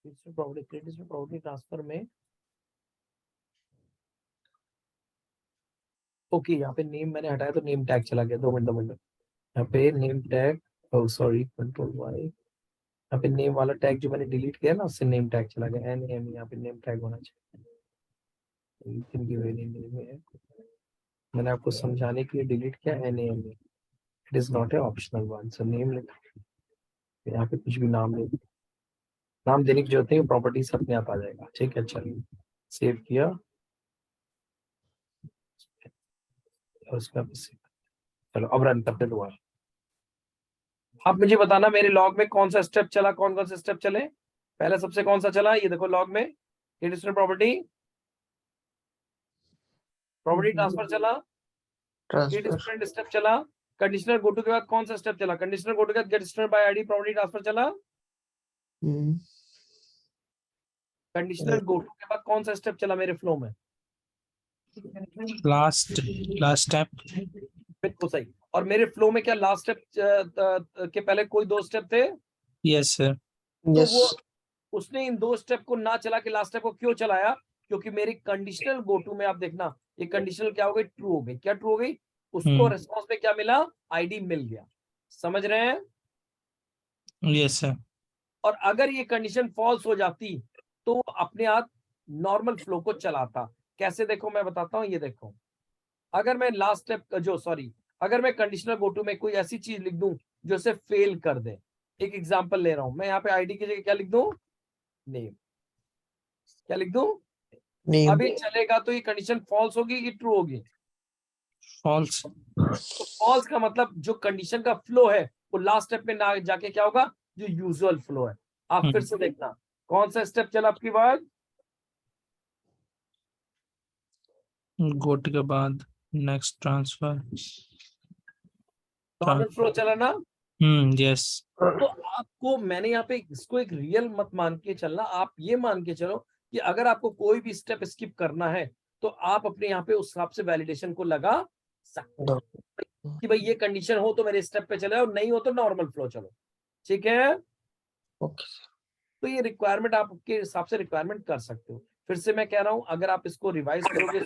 इसमें प्रॉपर्टी ट्रांसफर में ओके, यहाँ पे नेम मैंने हटाया तो नेम टैग चला गया। 2 मिनट यहाँ पे नेम टैग, ओ सॉरी, कंट्रोल वाई, यहाँ पे नेम वाला टैग जो मैंने डिलीट किया ना, उससे नेम टैग चला गया। NAM यहाँ पे नेम टैग होना चाहिए। मैंने आपको समझाने के लिए डिलीट किया NAM, it is not a optional one. So name लिखा, यहाँ पे कुछ भी नाम ले, नाम देने की जरूरत नहीं, प्रॉपर्टीज अपने आप आ जाएगा। ठीक है, चलिए सेव किया और उसका चलो अब रन करते दोबारा। आप मुझे बताना मेरे लॉग में कौन सा स्टेप चला, कौन कौन से स्टेप चले। पहले सबसे कौन सा चला, ये देखो लॉग में प्रॉपर्टी ट्रांसफर चला, ट्रांसफर स्टेप चला। कंडीशनल गो टू के बाद कौन सा स्टेप चला? कंडीशनल गो टू के बाद get student by ID property transfer चला। कंडीशनल गो टू के बाद कौन सा स्टेप चला मेरे फ्लो में? Last step. बिल्कुल सही। और मेरे फ्लो में क्या लास्ट स्टेप के पहले कोई 2 स्टेप थे? Yes sir. तो यस वो उसने इन 2 स्टेप को ना चला के लास्ट स्टेप को क्यों चलाया? क्योंकि मेरी कंडीशनल गो टू में आप देखना, ये कंडीशनल क्या हो गई? ट्रू हो गई। क्या ट्रू हो गई? उसको रिस्पॉन्स में क्या मिला? आईडी मिल गया। समझ रहे हैं? Yes sir. और अगर ये कंडीशन फॉल्स हो जाती तो अपने आप नॉर्मल फ्लो को चलाता। कैसे? देखो मैं बताता हूं, ये देखो, अगर मैं लास्ट स्टेप जो सॉरी अगर मैं कंडीशनल गो टू में कोई ऐसी चीज लिख दूं जो इसे फेल कर दे, एक एग्जांपल ले रहा हूं मैं, यहाँ पे आईडी की जगह क्या लिख दूं? नेम। क्या लिख दूं? नेम अभी चलेगा तो ये कंडीशन फॉल्स होगी कि ट्रू होगी? फॉल्स। तो फॉल्स का मतलब जो कंडीशन का फ्लो है वो लास्ट स्टेप में ना जाके क्या होगा? जो यूजुअल फ्लो है। आप फिर से देखना कौन सा स्टेप चला आपकी बात? गोट के बाद नेक्स्ट ट्रांसफर। नॉर्मल फ्लो चला ना? यस। तो आपको मैंने यहाँ पे इसको एक रियल मत मान के चलना, आप ये मान के चलो कि अगर आपको कोई भी स्टेप स्किप करना है तो आप अपने यहाँ पे उस हिसाब से वैलिडेशन को लगा सकते हो कि भाई ये कंडीशन हो तो मेरे स्टेप पे चले और नहीं हो तो नॉर्मल फ्लो चलो। ठीक है, ओके तो ये रिक्वायरमेंट आप आपके हिसाब से रिक्वायरमेंट कर सकते हो। फिर से मैं कह रहा हूँ, अगर आप इसको रिवाइज करोगे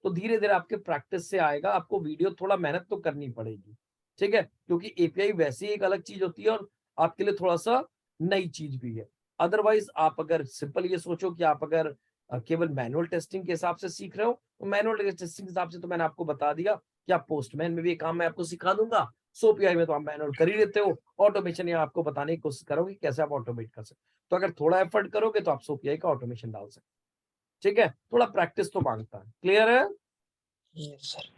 तो धीरे धीरे आपके प्रैक्टिस से आएगा। आपको वीडियो थोड़ा मेहनत तो करनी पड़ेगी, ठीक है, क्योंकि एपीआई वैसे ही एक अलग चीज होती है और आपके लिए थोड़ा सा नई चीज भी है। अदरवाइज आप अगर सिंपल ये सोचो कि आप अगर केवल मैनुअल टेस्टिंग के हिसाब से सीख रहे हो, तो मैनुअल टेस्टिंग के हिसाब से तो मैंने आपको बता दिया कि आप पोस्टमैन में भी काम मैं आपको सिखा दूंगा, सोपीआई में तो आप मैनुअल कर ही लेते हो, ऑटोमेशन या आपको बताने की कोशिश करोगे कैसे आप ऑटोमेट कर सकते। तो अगर थोड़ा एफर्ट करोगे तो आप सोपीआई का ऑटोमेशन डाल सकते। ठीक है, थोड़ा प्रैक्टिस तो मांगता है। क्लियर है? Yes sir.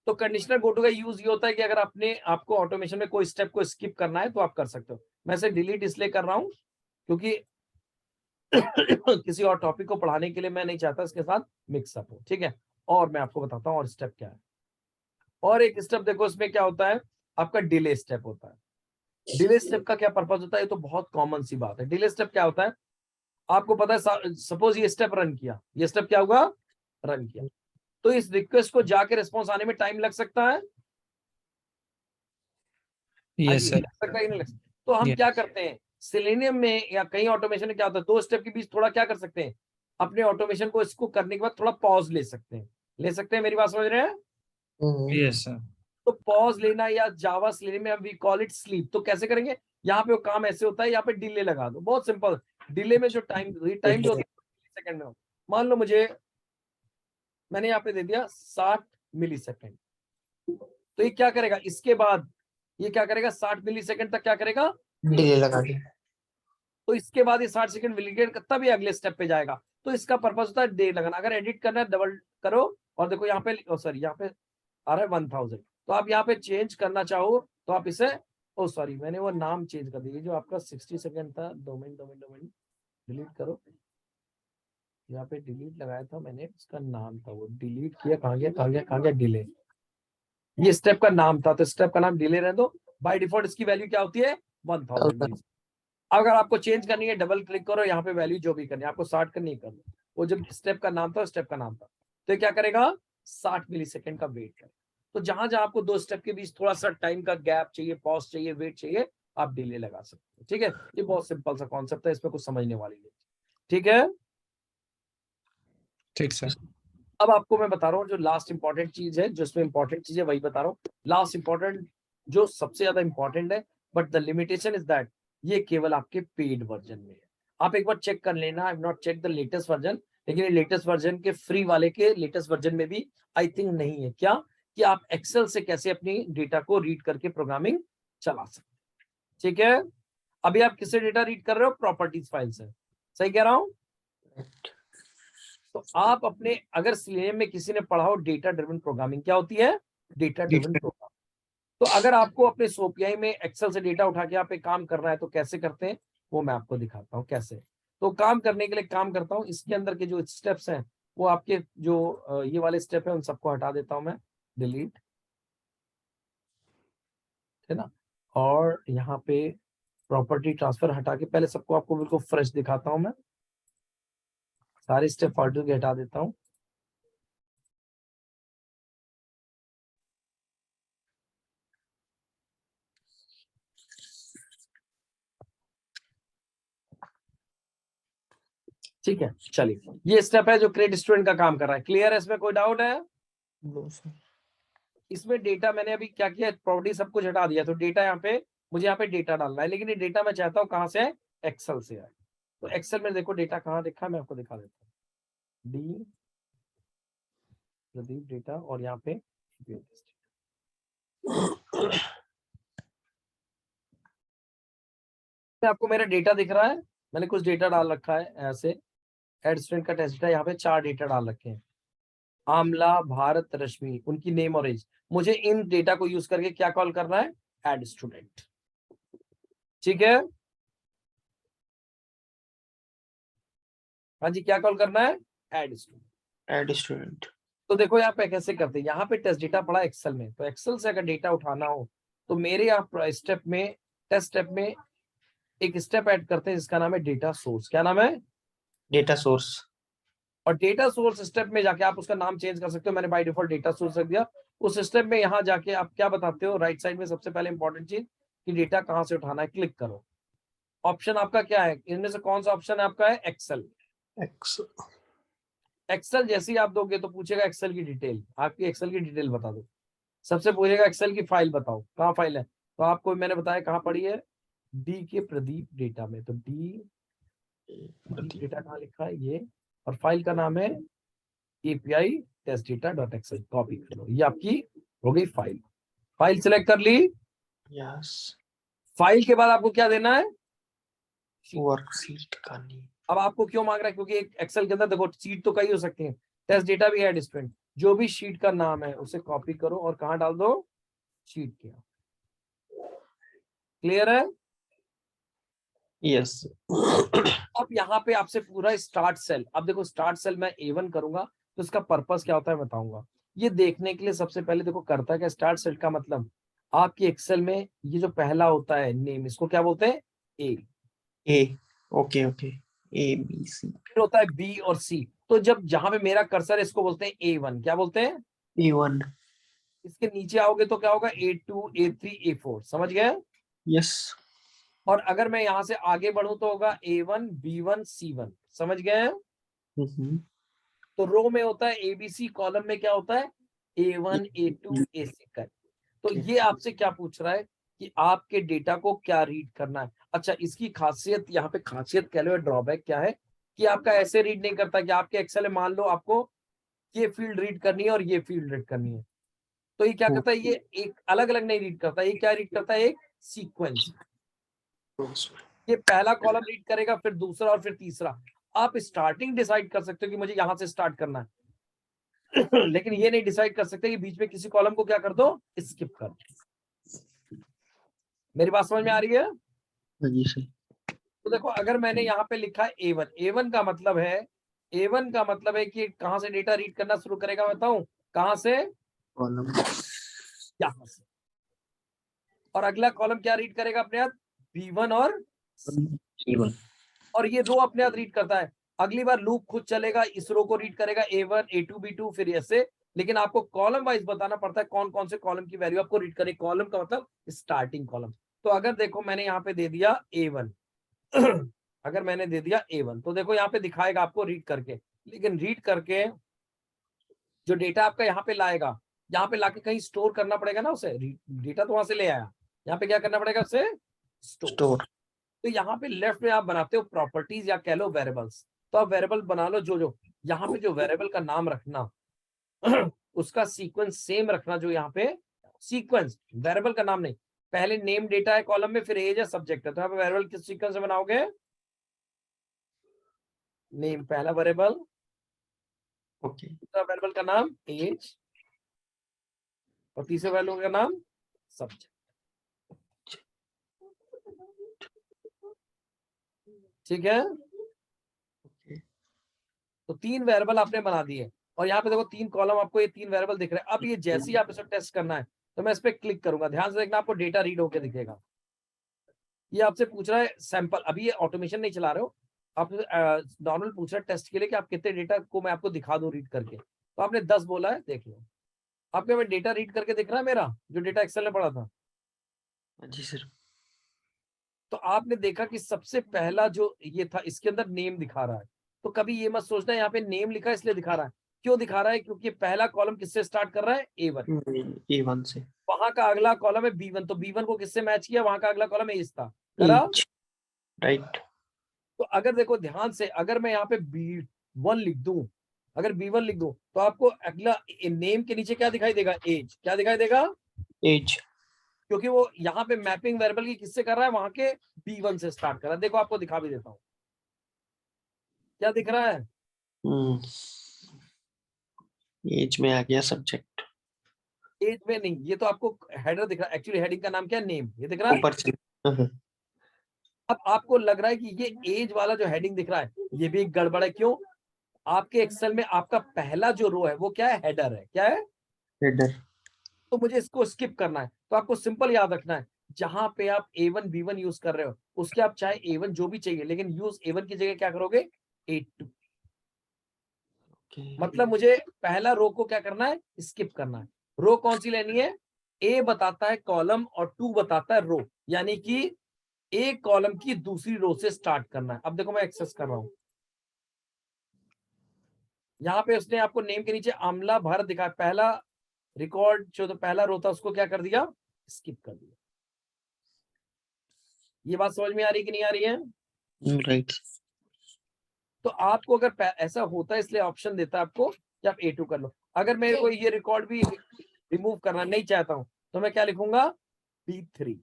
तो कंडीशनल गो टू का यूज ये होता है कि अगर अपने आपको ऑटोमेशन में कोई स्टेप को स्किप करना है तो आप कर सकते हो। मैं इसे डिलीट इसलिए कर रहा हूं क्योंकि किसी और टॉपिक को पढ़ाने के लिए मैं नहीं चाहता इसके साथ मिक्सअप हो। ठीक है, और मैं आपको बताता हूँ और स्टेप क्या है। और एक स्टेप देखो, इसमें क्या होता है, आपका डिले स्टेप होता है। डिले स्टेप का क्या पर्पज होता है? ये तो बहुत कॉमन सी बात है। डिले स्टेप क्या होता है आपको पता है? सपोज ये स्टेप रन किया, ये स्टेप क्या होगा? रन किया, तो इस रिक्वेस्ट को जाके रिस्पॉन्स आने में टाइम लग सकता है। Yes sir. लग सकता है कि नहीं लग सकता? तो हम Yes. क्या करते हैं सेलेनियम में या कई ऑटोमेशन में क्या होता है, 2 स्टेप के बीच थोड़ा क्या कर सकते हैं, अपने ऑटोमेशन को इसको करने के बाद थोड़ा पॉज ले सकते हैं। ले सकते हैं, मेरी बात समझ रहे हैं? Yes sir. तो पॉज लेना या जावा लेने में वी कॉल इट स्लीप। तो कैसे करेंगे? यहाँ पे वो काम ऐसे होता है, यहाँ पे डिले लगा दो, बहुत सिंपल। डिले में जो टाइम टाइम जो सेकंड में हो, मान लो मैंने यहाँ पे दे दिया 60 मिली सेकेंड, तो ये क्या करेगा इसके बाद, ये क्या करेगा 60 मिली सेकेंड तक क्या करेगा, डिले लगा दी। तो इसके बाद ये 60 सेकंड वैलिडेट तभी अगले स्टेप पे जाएगा। तो इसका पर्पस होता है देर लगाना। अगर एडिट करना है डबल करो, और देखो यहाँ पे सॉरी यहाँ पे आ रहा है 1000, तो आप यहाँ पे चेंज करना चाहो तो आप इसे सॉरी मैंने वो नाम चेंज कर दिया, जो आपका 60 सेकंड था, डोमेन डिलीट करो, यहाँ पे डिलीट लगाया था मैंने, उसका नाम था वो डिलीट किया, कहाँ गया डिले, ये स्टेप का नाम था, तो स्टेप का नाम डिले रह दो। बाय डिफॉल्ट इसकी वैल्यू क्या होती है 1000। अगर आपको चेंज करनी है डबल क्लिक करो, यहाँ पे वैल्यू जो भी करनी है आपको 60 करनी करनी, वो जब स्टेप का नाम था स्टेप का नाम था, तो क्या करेगा 60 मिली सेकेंड का वेट करे। तो जहां जहां आपको दो स्टेप के बीच थोड़ा सा टाइम का गैप चाहिए, पॉज चाहिए, वेट चाहिए, आप डिले लगा सकते हो। ठीक है, ये बहुत सिंपल सा कॉन्सेप्ट है, इसमें कुछ समझने वाली नहीं। ठीक है, ठीक सर। अब आपको मैं बता रहा हूँ जो लास्ट इंपॉर्टेंट चीज है, जो इसमें इंपॉर्टेंट चीज है वही बता रहा हूँ। लास्ट इंपॉर्टेंट जो सबसे ज्यादा इंपॉर्टेंट है, but the limitation is that ये केवल आपके पेड वर्जन में है। आप एक बार चेक कर लेना, I have not check the latest version, लेकिन लेटेस्ट वर्जन के फ्री वाले के लेटेस्ट वर्जन में भी आई थिंक नहीं है क्या, कि आप एक्सेल से कैसे अपनी डेटा को रीड करके प्रोग्रामिंग चला सकते। ठीक है, अभी आप किससे डेटा रीड कर रहे हो, प्रॉपर्टीज फाइल से, सही कह रहा हूं। तो आप अपने अगर सीएम में किसी ने पढ़ा हो डेटा ड्रिवन प्रोग्रामिंग, क्या होती है डेटा ड्रिवन प्रोग्रामिंग, तो अगर आपको अपने सोपीआई में एक्सेल से डेटा उठा के आप एक काम करना है तो कैसे करते हैं वो मैं आपको दिखाता हूँ कैसे। तो काम करने के लिए काम करता हूँ, इसके अंदर के जो स्टेप्स हैं वो आपके जो ये वाले स्टेप है उन सबको हटा देता हूं मैं, डिलीट, है ना। और यहाँ पे प्रॉपर्टी ट्रांसफर हटा के पहले सबको आपको बिल्कुल फ्रेश दिखाता हूं मैं, सारे स्टेप फालतू के हटा देता हूँ। ठीक है, चलिए ये स्टेप है जो क्रिएट स्टूडेंट का काम कर रहा है। क्लियर है, इसमें कोई डाउट है। No sir. इसमें डेटा मैंने अभी क्या किया, प्रॉपर्टी सब कुछ हटा दिया, तो डेटा यहाँ पे मुझे यहाँ पे डेटा डालना है, लेकिन ये डेटा मैं चाहता हूँ कहाँ से है, एक्सेल से आए। तो एक्सेल में देखो डेटा कहाँ लिखा है, मैं आपको दिखा देता हूँ, डी प्रदीप डेटा, और यहाँ पे आपको मेरा डेटा दिख रहा है, मैंने कुछ डेटा डाल रखा है ऐसे, एड स्टूडेंट का टेस्ट डेटा, यहाँ पे 4 डेटा डाल रखे हैं, आमला, भारत, रश्मि, उनकी नेम और एज। मुझे इन डेटा को यूज करके क्या कॉल करना है, एड स्टूडेंट। ठीक है, हाँ जी, क्या कॉल करना है, एड स्टूडेंट। Add student. तो देखो यहाँ पे कैसे करते हैं, यहाँ पे टेस्ट डेटा पड़ा एक्सेल में, तो एक्सेल से अगर डेटा उठाना हो तो मेरे यहाँ स्टेप में, टेस्ट स्टेप में एक स्टेप ऐड करते हैं जिसका नाम है डेटा सोर्स। क्या नाम है, डेटा सोर्स। और डेटा सोर्स स्टेप में जाके आप उसका नाम चेंज कर सकते हो, मैंने बाय डिफॉल्ट डेटा सोर्स रख दिया। उस स्टेप में यहाँ जाके आप क्या बताते हो, राइट साइड में सबसे पहले इंपॉर्टेंट चीज कि डेटा कहाँ से उठाना है, क्लिक करो। ऑप्शन आपका क्या है, इनमें से कौन सा ऑप्शन है आपका, है एक्सेल। एक्सेल जैसे ही आप दोगे तो पूछेगा एक्सेल की डिटेल, आपकी एक्सेल की डिटेल बता दो। सबसे पूछेगा एक्सेल की फाइल बताओ, कहाँ फाइल है, तो आपको मैंने बताया कहाँ पड़ी है, डी के प्रदीप डेटा में, तो डी डेटा कहाँ लिखा है ये, और फाइल का नाम है API test data dot Excel. Copy कर लो, ये आपकी हो गई फाइल। फाइल सिलेक्ट कर ली, यस। फाइल के बाद आपको क्या देना है, वर्कशीट का नहीं। अब आपको क्यों मांग रहा है, क्योंकि एक एक्सेल के अंदर देखो सीट तो कई हो सकती है, टेस्ट डेटा भी है स्टूडेंट, जो भी शीट का नाम है उसे कॉपी करो और कहाँ डाल दो, शीट के। क्लियर है, यस। अब यहाँ पे आपसे पूरा स्टार्ट सेल, अब देखो स्टार्ट सेल मैं A1 करूंगा तो इसका पर्पस क्या होता है बताऊंगा। ये देखने के लिए सबसे पहले देखो करता है क्या, स्टार्ट सेल का मतलब आपकी एक्सेल में ये जो पहला होता है नेम, इसको क्या बोलते हैं, ए। Okay okay. ABC। फिर होता है B और C, तो जब जहां पे मेरा कर्सर है इसको बोलते हैं A1। क्या बोलते हैं, A1। इसके नीचे आओगे तो क्या होगा, A2, A3, A4। समझ गए, यस। और अगर मैं यहाँ से आगे बढ़ूं तो होगा A1, B1, C1। समझ गए, तो रो में होता है ABC, कॉलम में क्या होता है A1, A2, A6 कर। तो ये आपसे क्या पूछ रहा है कि आपके डेटा को क्या रीड करना है। अच्छा, इसकी खासियत, यहाँ पे खासियत कह लो या ड्रॉबैक क्या है कि आपका ऐसे रीड नहीं करता कि आपके एक्सेल में मान लो आपको ये फील्ड रीड करनी है और ये फील्ड रीड करनी है, तो ये क्या करता है, ये एक अलग अलग नहीं रीड करता, ये क्या रीड करता है, एक सीक्वेंस। ये पहला कॉलम रीड करेगा, फिर दूसरा और फिर तीसरा। आप स्टार्टिंग डिसाइड कर सकते हो कि मुझे यहां से स्टार्ट करना है लेकिन ये नहीं डिसाइड कर सकते कि बीच में किसी कॉलम को क्या कर दो, स्किप कर दो। मेरी बात समझ में आ रही है? हाँ जी सर। तो देखो, अगर मैंने यहाँ पे लिखा है A1, A1 का मतलब है, A1 का मतलब है कि कहां से डेटा रीड करना शुरू करेगा, बताऊं कहां से, कॉलम यहां से। और अगला कॉलम क्या रीड करेगा अपने आप, B1 और A1। और ये रो अपने आप रीड करता है। अगली बार लूप खुद चलेगा, इस रो को रीड करेगा A1 A2 B2 फिर ऐसे, लेकिन आपको कॉलम वाइज बताना पड़ता है कौन कौन से कॉलम की वैल्यू आपको रीड करें। कॉलम का मतलब स्टार्टिंग कॉलम। तो अगर देखो मैंने यहाँ पे दे दिया A1 अगर मैंने दे दिया A1 तो देखो यहाँ पे दिखाएगा आपको रीड करके, लेकिन रीड करके जो डेटा आपका यहाँ पे लाएगा, यहाँ पे लाके कहीं स्टोर करना पड़ेगा ना उसे। डेटा तो वहां से ले आया, यहाँ पे क्या करना पड़ेगा उसे, स्टोर। तो यहाँ पे लेफ्ट में आप बनाते हो प्रॉपर्टीज या कह लो वेरिएबल्स। तो आप वेरिएबल बना लो, जो यहाँ पे जो वेरिएबल का नाम रखना उसका सीक्वेंस सेम रखना, जो यहाँ पे सीक्वेंस, वेरिएबल का नाम नहीं। पहले नेम डेटा है कॉलम में, फिर एज है, सब्जेक्ट है, तो यहाँ पे वेरिएबल किस सीक्वेंस में बनाओगे, नेम पहला वेरिएबल, ओके। दूसरा वेरिएबल का नाम एज, और तीसरे वेरिएबल का नाम सब्जेक्ट। ठीक है, तो 3 वेरिएबल आपने बना दिए, और यहाँ पे देखो 3 कॉलम आपको, ये 3 वेरिएबल दिख रहे हैं। अब ये जैसे ही आप इसे टेस्ट करना है तो मैं इस पर क्लिक करूंगा, ध्यान से देखना, आपको डेटा रीड होके दिखेगा। ये आपसे पूछ रहा है सैंपल, अभी ये ऑटोमेशन नहीं चला रहे हो आप, नॉर्मल पूछ रहा है टेस्ट के लिए कि आप कितने डेटा को मैं आपको दिखा दूं रीड करके। तो आपने 10 बोला है, देख लो आपके में डेटा रीड करके दिख रहा है मेरा, जो डेटा एक्सेल में पड़ा था। हाँ जी सर। तो आपने देखा कि सबसे पहला जो ये था, इसके अंदर नेम दिखा रहा है। तो कभी ये मत सोचना यहाँ पे नेम लिखा है इसलिए दिखा रहा है। क्यों दिखा रहा है, क्योंकि पहला कॉलम किससे स्टार्ट कर रहा है, A1। A1 से। वहां का अगला कॉलम है B1, तो B1 को किससे मैच किया, वहां का अगला कॉलम एज था, करा। राइट। तो अगर देखो ध्यान से, अगर मैं यहाँ पे B1 लिख दूं, अगर B1 लिख दूं, तो आपको अगला नेम के नीचे क्या दिखाई देगा, एज। क्या दिखाई देगा, एज। क्योंकि वो यहाँ पे मैपिंग वेरिएबल की किससे कर रहा है, वहां के B1 से स्टार्ट कर रहा है। देखो आपको दिखा भी देता हूँ, क्या दिख रहा है, एज में आ गया सब्जेक्ट। एज में नहीं, ये तो आपको हेडर दिख रहा है, एक्चुअली हेडिंग का नाम क्या है, नेम, ये दिख रहा है। ऊपर से। अब आपको लग रहा है कि ये एज वाला जो हेडिंग दिख रहा है ये भी एक गड़बड़ है। क्यों, आपके एक्सेल में आपका पहला जो रो है वो क्या है, हेडर है, क्या है, हेडर। तो मुझे इसको स्किप करना है। तो आपको सिंपल याद रखना है, जहां पे आप A1 B1 यूज कर रहे हो, उसके आप चाहे A1 जो भी चाहिए, लेकिन यूज A1 की जगह क्या करोगे, A2। मतलब मुझे पहला रो को क्या करना है, स्किप करना है। रो कौन सी लेनी है, A बताता है कॉलम और 2 बताता है रो, यानी कि एक कॉलम की दूसरी रो से स्टार्ट करना है। अब देखो मैं एक्सेस कर रहा हूं, यहाँ पे उसने आपको नेम के नीचे आमला भारत दिखा, पहला रिकॉर्ड जो तो पहला रो था उसको क्या कर दिया, स्किप कर दिया। ये बात समझ में आ रही है कि नहीं आ रही है? राइट। तो आपको अगर ऐसा होता है, इसलिए ऑप्शन देता है आपको कि आप A2 कर लो। अगर मेरे को ये रिकॉर्ड भी रिमूव करना नहीं चाहता हूं तो मैं क्या लिखूंगा, B3,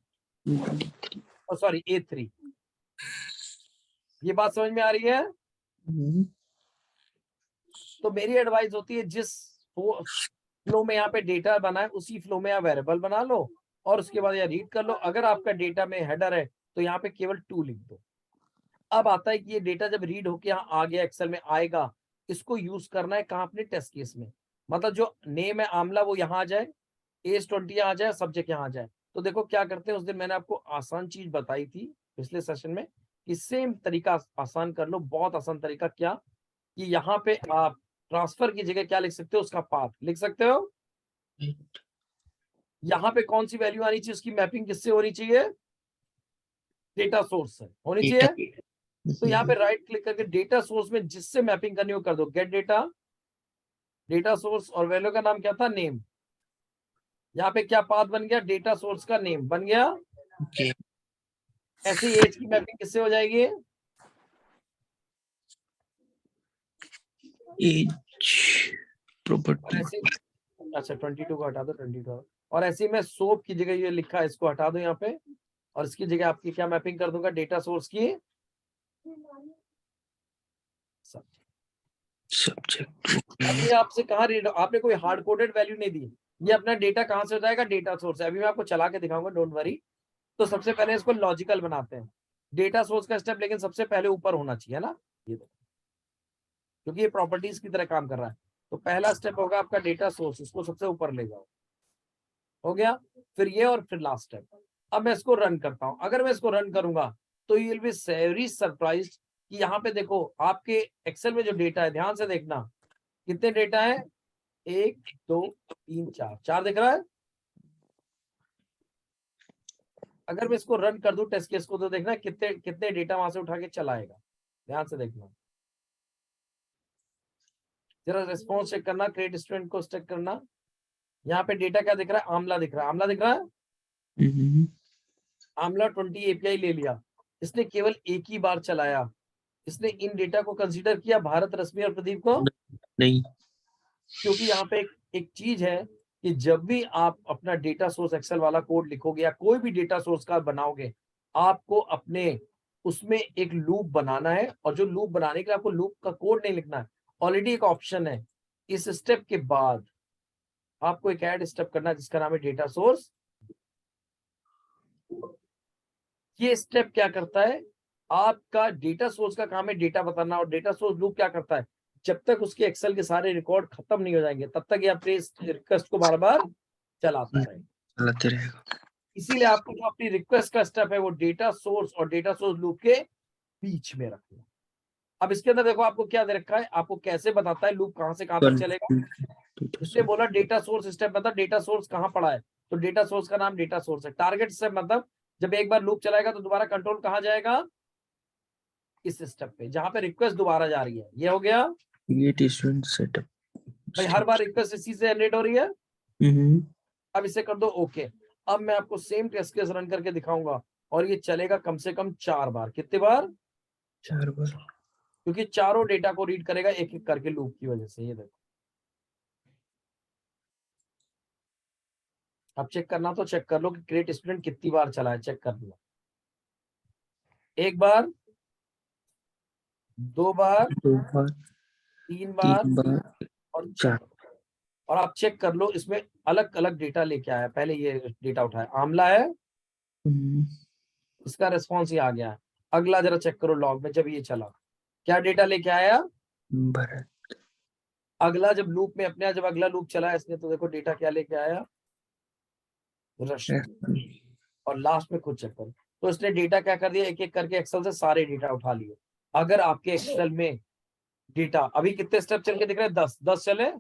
और सॉरी A3। ये बात समझ में आ रही है? तो मेरी एडवाइस होती है, जिस फ्लो में यहाँ पे डेटा बना है उसी फ्लो में आप वेरिएबल बना लो, और उसके बाद यहाँ रीड कर लो। अगर आपका डेटा में हेडर है तो यहाँ पे केवल 2 लिख दो। अब आता है कि ये डेटा जब रीड होके यहाँ आ गया, एक्सेल में आएगा, इसको यूज करना है कहाँ, अपने टेस्ट केस में। मतलब जो नेम है आमला वो यहाँ आ जाए, एज 20 यहाँ आ जाए, सब्जेक्ट यहाँ आ जाए। तो देखो क्या करते हैं, उस दिन मैंने आपको आसान चीज बताई थी पिछले सेशन में, कि सेम तरीका आसान कर लो। बहुत आसान तरीका, क्या कि यहाँ पे आप ट्रांसफर की जगह क्या लिख सकते हो, उसका पाथ लिख सकते हो। यहाँ पे कौन सी वैल्यू आनी चाहिए, उसकी मैपिंग किससे होनी चाहिए, डेटा सोर्स से होनी चाहिए। तो यहाँ पे राइट क्लिक करके डेटा सोर्स में जिससे मैपिंग करनी हो कर दो, गेट डेटा, डेटा सोर्स, और वैल्यू का नाम क्या था, नेम। यहाँ पे क्या पाथ बन गया, डेटा सोर्स का नेम बन गया। Okay. ऐसे ही एज की मैपिंग किससे हो जाएगी, Age और property. ऐसे, अच्छा 22 को हटा दो, 22, और ऐसे ही मैं सोप की जगह ये लिखा है इसको हटा दो यहाँ पे, और इसकी जगह आपकी क्या मैपिंग कर दूंगा, डेटा सोर्स की Subject. अब ये आपसे कहा आपने कोई हार्ड कोडेड वैल्यू नहीं दी, ये अपना डेटा कहाँ से हो जाएगा, डेटा सोर्स है। अभी मैं आपको चला के दिखाऊंगा, डोंट वरी। तो सबसे पहले इसको लॉजिकल बनाते हैं, डेटा सोर्स का स्टेप लेकिन सबसे पहले ऊपर होना चाहिए ना, ये देखो, क्योंकि ये प्रॉपर्टीज की तरह काम कर रहा है। तो पहला स्टेप होगा आपका डेटा सोर्स, इसको सबसे ऊपर ले जाओ, हो गया। फिर ये और फिर लास्ट स्टेप। अब मैं इसको रन करता हूं, अगर मैं इसको रन करूंगा तो you will be very surprised कि यहाँ पे देखो आपके एक्सेल में जो डेटा है, ध्यान से देखना कितने डेटा है, 1 2 3 4, 4 दिख रहा है। अगर मैं इसको रन कर दूं टेस्ट केस को, तो देखना कितने कितने डेटा वहां से उठा के चलाएगा, ध्यान से देखना। जरा रिस्पॉन्स चेक करना, क्रिएट स्टूडेंट को चेक करना। यहाँ पे डेटा क्या दिख रहा है, आमला दिख रहा है, आमला दिख रहा है। Mm-hmm. आमला 20 एपीआई ले लिया, इसने केवल एक ही बार चलाया। इसने इन डेटा को कंसीडर किया, भारत, रश्मि और प्रदीप को, नहीं. क्योंकि यहाँ पे एक चीज है कि जब भी आप अपना डेटा सोर्स एक्सेल वाला कोड लिखोगे या कोई भी डेटा सोर्स का बनाओगे, आपको अपने उसमें एक लूप बनाना है, और जो लूप बनाने के लिए आपको लूप का कोड नहीं लिखना है, ऑलरेडी एक ऑप्शन है। इस स्टेप के बाद आपको एक ऐड स्टेप करना है जिसका नाम है डेटा सोर्स। ये स्टेप क्या करता है, आपका डेटा सोर्स का काम है डेटा बताना, और डेटा सोर्स लूप क्या करता है, जब तक उसके एक्सेल के सारे रिकॉर्ड खत्म नहीं हो जाएंगे तब तक ये अपने इस रिक्वेस्ट को बार बार चलाता है। चलाते रहेगा. इसीलिए आपको जो अपनी रिक्वेस्ट का स्टेप है वो डेटा सोर्स और डेटा सोर्स लूप के बीच में रखना। अब इसके अंदर देखो आपको क्या दे रखा है, आपको कैसे बताता है लूप कहां से कहां तक चलेगा। इसने बोला डेटा सोर्स स्टेप, मतलब डेटा सोर्स कहां पड़ा है, तो डेटा सोर्स का नाम डेटा सोर्स है। टारगेट स्टेप मतलब जब एक बार लूप चलाएगा तो दोबारा कंट्रोल कहां जाएगा, इस स्टेप पे जहां पे रिक्वेस्ट दोबारा जा रही है। ये हो गया Create student setup. भाई, हर बार रिक्वेस्ट इसी से जनरेट हो रही है। Mm-hmm. अब इसे कर दो ओके। अब मैं आपको सेम टेस्ट केस रन करके दिखाऊंगा, और ये चलेगा कम से कम 4 बार। कितने बार, 4 बार. क्योंकि चारों डेटा को रीड करेगा एक एक करके लूप की वजह से। ये देखो, अब चेक करना तो चेक कर लो कि क्रिएट स्टूडेंट कितनी बार चला है, चेक कर लो। 1 बार, 2 बार, 2 बार. 3 बार 3 बार. और 4। 4. और आप चेक कर लो इसमें अलग अलग डेटा लेके आया। पहले ये डेटा उठाया, आमला है, Mm-hmm. इसका रिस्पॉन्स ये आ गया है। अगला जरा चेक करो लॉग में, जब ये चला क्या डेटा लेके आया। Bharat. अगला जब लूप में अपने जब अगला लूप चला इसने, तो देखो डेटा क्या लेके आया, रश्मि। और लास्ट में खुद चेक करो, तो इसने डेटा क्या कर दिया, एक एक करके एक्सेल से सारे डेटा उठा लिए। अगर आपके एक्सेल में डेटा अभी कितने स्टेप चल के दिख रहे हैं, 10 चले,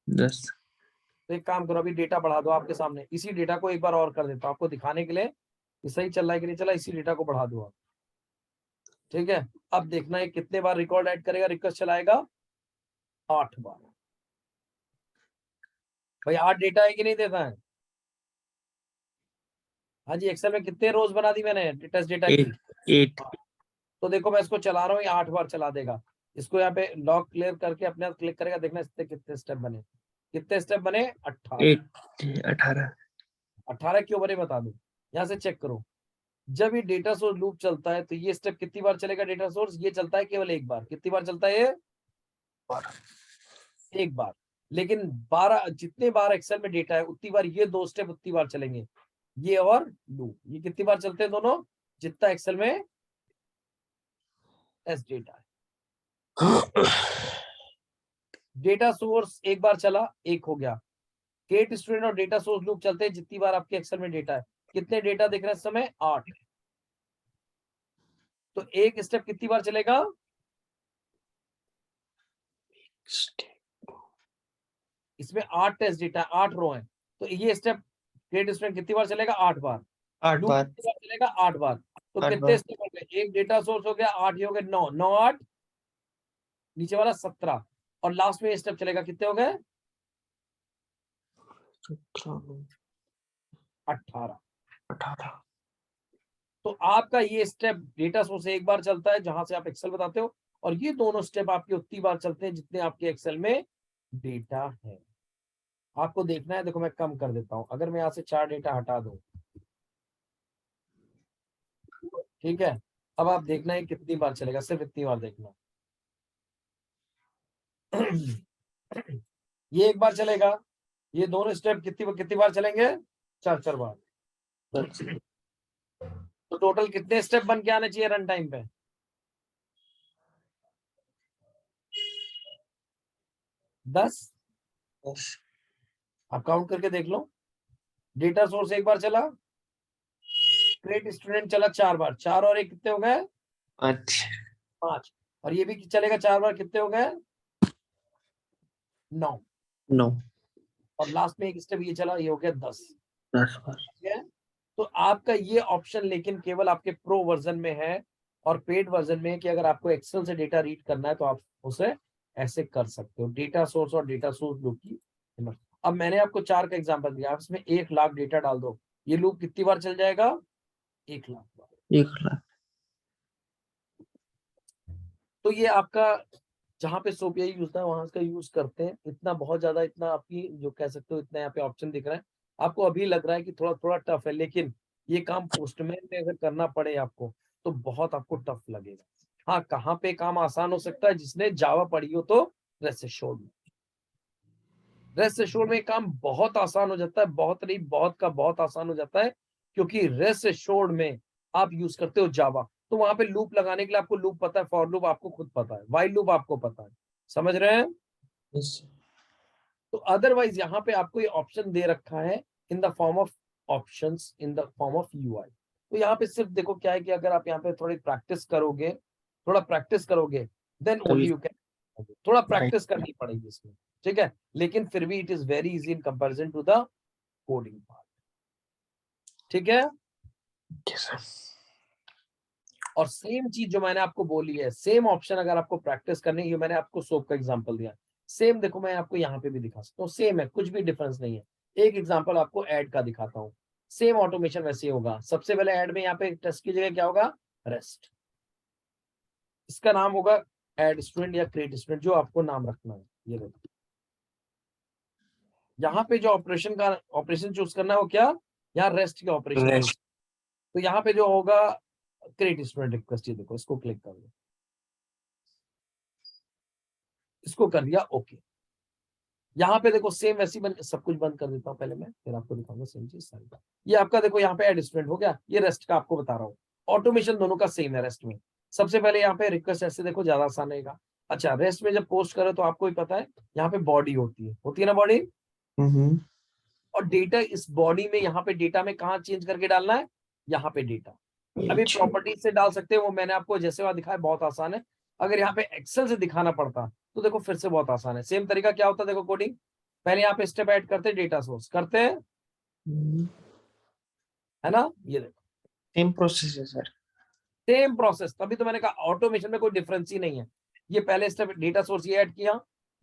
10. तो एक काम करो, अभी डेटा बढ़ा दो आपके सामने। इसी डेटा को एक बार और कर देता हूं आपको दिखाने के लिए कि सही चल रहा है कि नहीं चला। इसी डेटा को बढ़ा दो आप, ठीक है। अब देखना है कितने बार रिकॉर्ड ऐड करेगा, रिक्वेस्ट चलाएगा 8 बार। भाई 8 डेटा है कि नहीं देता है। हाँ जी, एक्सेल में कितने रोज बना दी मैंने टेस्ट डेटा की, 8. तो देखो मैं इसको चला रहा हूँ, ये 8 बार चला देगा। इसको यहाँ पे लॉक क्लियर करके अपने आप क्लिक करेगा, देखना इससे कितने स्टेप बने। कितने स्टेप बने, 18। 18. 18 क्यों बने बता दो, यहाँ से चेक करो। जब ये डेटा सोर्स लूप चलता है तो ये स्टेप कितनी बार चलेगा, डेटा सोर्स ये चलता है केवल एक बार। कितनी बार चलता है ये, एक बार। लेकिन 12 जितने बार एक्सेल में डेटा है उतनी बार ये 2 स्टेप उतनी बार चलेंगे, ये और लूप। ये कितनी बार चलते हैं दोनों, जितना एक्सेल में एस डेटा है। डेटा सोर्स एक बार चला, एक हो गया। क्रिएट स्टूडेंट और डेटा सोर्स लूप चलते हैं जितनी बार आपके एक्सेल में डेटा है। कितने डेटा दिख रहे हैं इस समय, 8। तो एक स्टेप कितनी बार चलेगा, इसमें 8 टेस्ट डेटा, 8 रो है, तो ये स्टेप क्रिएट स्टूडेंट कितनी बार चलेगा, 8 बार। 8 लूप बार. कितनी बार चलेगा, 8 बार। तो 8 कितने बार. स्टेप हो गए, एक डेटा सोर्स हो गया, 8 ये हो गए 9, 9 8, नीचे वाला 17, और लास्ट में ये स्टेप चलेगा, कितने हो गए, 17. 18। 18। तो आपका ये स्टेप डेटा सोर्स एक बार चलता है जहां से आप एक्सेल बताते हो, और ये दोनों स्टेप आपके उतनी बार चलते हैं जितने आपके एक्सेल में डेटा है। आपको देखना है, देखो मैं कम कर देता हूं, अगर मैं यहाँ से 4 डेटा हटा दूं, ठीक है, अब आप देखना है कितनी बार चलेगा, सिर्फ इतनी बार देखना। ये एक बार चलेगा, ये दोनों स्टेप कितनी कितनी बार चलेंगे, 4 बार। तो टोटल कितने स्टेप बन के आने चाहिए रन टाइम पे, 10। आप काउंट करके देख लो। डेटा सोर्स एक बार चला, क्रिएट स्टूडेंट चला 4 बार, 4 और 1 कितने हो गए, 5। और ये भी चलेगा 4 बार, कितने हो गए, 9। 9। और लास्ट में एक स्टेप ये चला, ये हो गया 10। 10 बार। ठीक है, तो आपका ये ऑप्शन लेकिन केवल आपके प्रो वर्जन में है, और पेड वर्जन में है कि अगर आपको एक्सेल से डेटा रीड करना है तो आप उसे ऐसे कर सकते हो, डेटा सोर्स और डेटा सोर्स लूप की। अब मैंने आपको 4 का एग्जांपल दिया, आप इसमें 1 लाख डेटा डाल दो, ये लूप कितनी बार चल जाएगा, 1 लाख बार। 1 लाख। तो ये आपका जहाँ पे सोपिया यूज होता है वहां का यूज करते हैं। इतना बहुत ज्यादा, इतना आपकी जो कह सकते हो, इतना यहाँ पे ऑप्शन दिख रहा है, आपको अभी लग रहा है कि थोड़ा थोड़ा टफ है, लेकिन ये काम पोस्टमैन में अगर करना पड़े आपको तो बहुत आपको टफ लगेगा। हाँ, कहाँ पे काम आसान हो सकता है, जिसने जावा पढ़ी हो तो रेस्ट एश्योर्ड में, रेस्ट एश्योर्ड में काम बहुत आसान हो जाता है, बहुत नहीं, बहुत का बहुत आसान हो जाता है, क्योंकि रेस्ट एश्योर्ड में आप यूज करते हो जावा, तो वहां पे लूप लगाने के लिए आपको लूप पता है, फॉर लूप आपको खुद पता है, वाइल लूप आपको पता है, समझ रहे हैं। तो अदरवाइज यहाँ पे आपको ये ऑप्शन दे रखा है in the form of options, in the form of UI. तो यहाँ पे सिर्फ देखो क्या है कि अगर आप यहाँ पे थोड़ी प्रैक्टिस करोगे, थोड़ा प्रैक्टिस करोगे, देन ओनली यू कैन, थोड़ा प्रैक्टिस करनी पड़ेगी इसमें, ठीक है, लेकिन फिर भी it is very easy in comparison to the coding part, ठीक है। और सेम चीज जो मैंने आपको बोली है, सेम ऑप्शन अगर आपको प्रैक्टिस करनी है, ये मैंने आपको सोप का एग्जांपल दिया, सेम देखो मैं आपको यहाँ पे भी दिखा सकता हूँ, सेम है, कुछ भी डिफरेंस नहीं है। एक एग्जांपल आपको ऐड का दिखाता हूँ, सेम ऑटोमेशन वैसे ही होगा। सबसे पहले ऐड में यहाँ पे टेस्ट की जगह क्या होगा, रेस्ट, इसका नाम होगा ऐड स्टूडेंट या क्रिएट स्टूडेंट, जो आपको नाम रखना है। ये देखो यहाँ पे जो ऑपरेशन चूज करना है वो क्या, यहाँ रेस्ट के ऑपरेशन, तो यहाँ पे जो होगा क्रिएट स्टूडेंट रिक्वेस्ट, ये देखो इसको क्लिक कर दो, इसको कर दिया ओके। यहाँ पे देखो सेम वैसी सब कुछ बंद कर देता हूँ पहले मैं, फिर आपको दिखाऊंगा सेम चीज सारी। ये आपका देखो यहाँ पे ऐड स्टूडेंट हो गया, ये रेस्ट का आपको बता रहा हूँ, ऑटोमेशन दोनों का सेम है रेस्ट में। सबसे पहले यहाँ पे रिक्वेस्ट ऐसे देखो ज्यादा आसान रहेगा। अच्छा, रेस्ट में जब पोस्ट करो तो आपको भी पता है यहाँ पे बॉडी होती है ना बॉडी, और डेटा इस बॉडी में, यहाँ पे डेटा में कहाँ चेंज करके डालना है, यहाँ पे डेटा अभी प्रॉपर्टी से डाल सकते हैं, वो मैंने आपको जैसे वहां दिखाया बहुत आसान है। अगर यहाँ पे एक्सेल से दिखाना पड़ता तो देखो फिर से बहुत आसान है। सेम तरीका क्या होता है, देखो कोडिंग, पहले यहाँ पे स्टेप ऐड करते हैं, डेटा सोर्स करते हैं, है ना, ये देखो सेम प्रोसेस है सर। सेम प्रोसेस, तभी तो मैंने कहा ऑटोमेशन में कोई डिफरेंस ही नहीं है। ये पहले स्टेप डेटा सोर्स ये ऐड किया,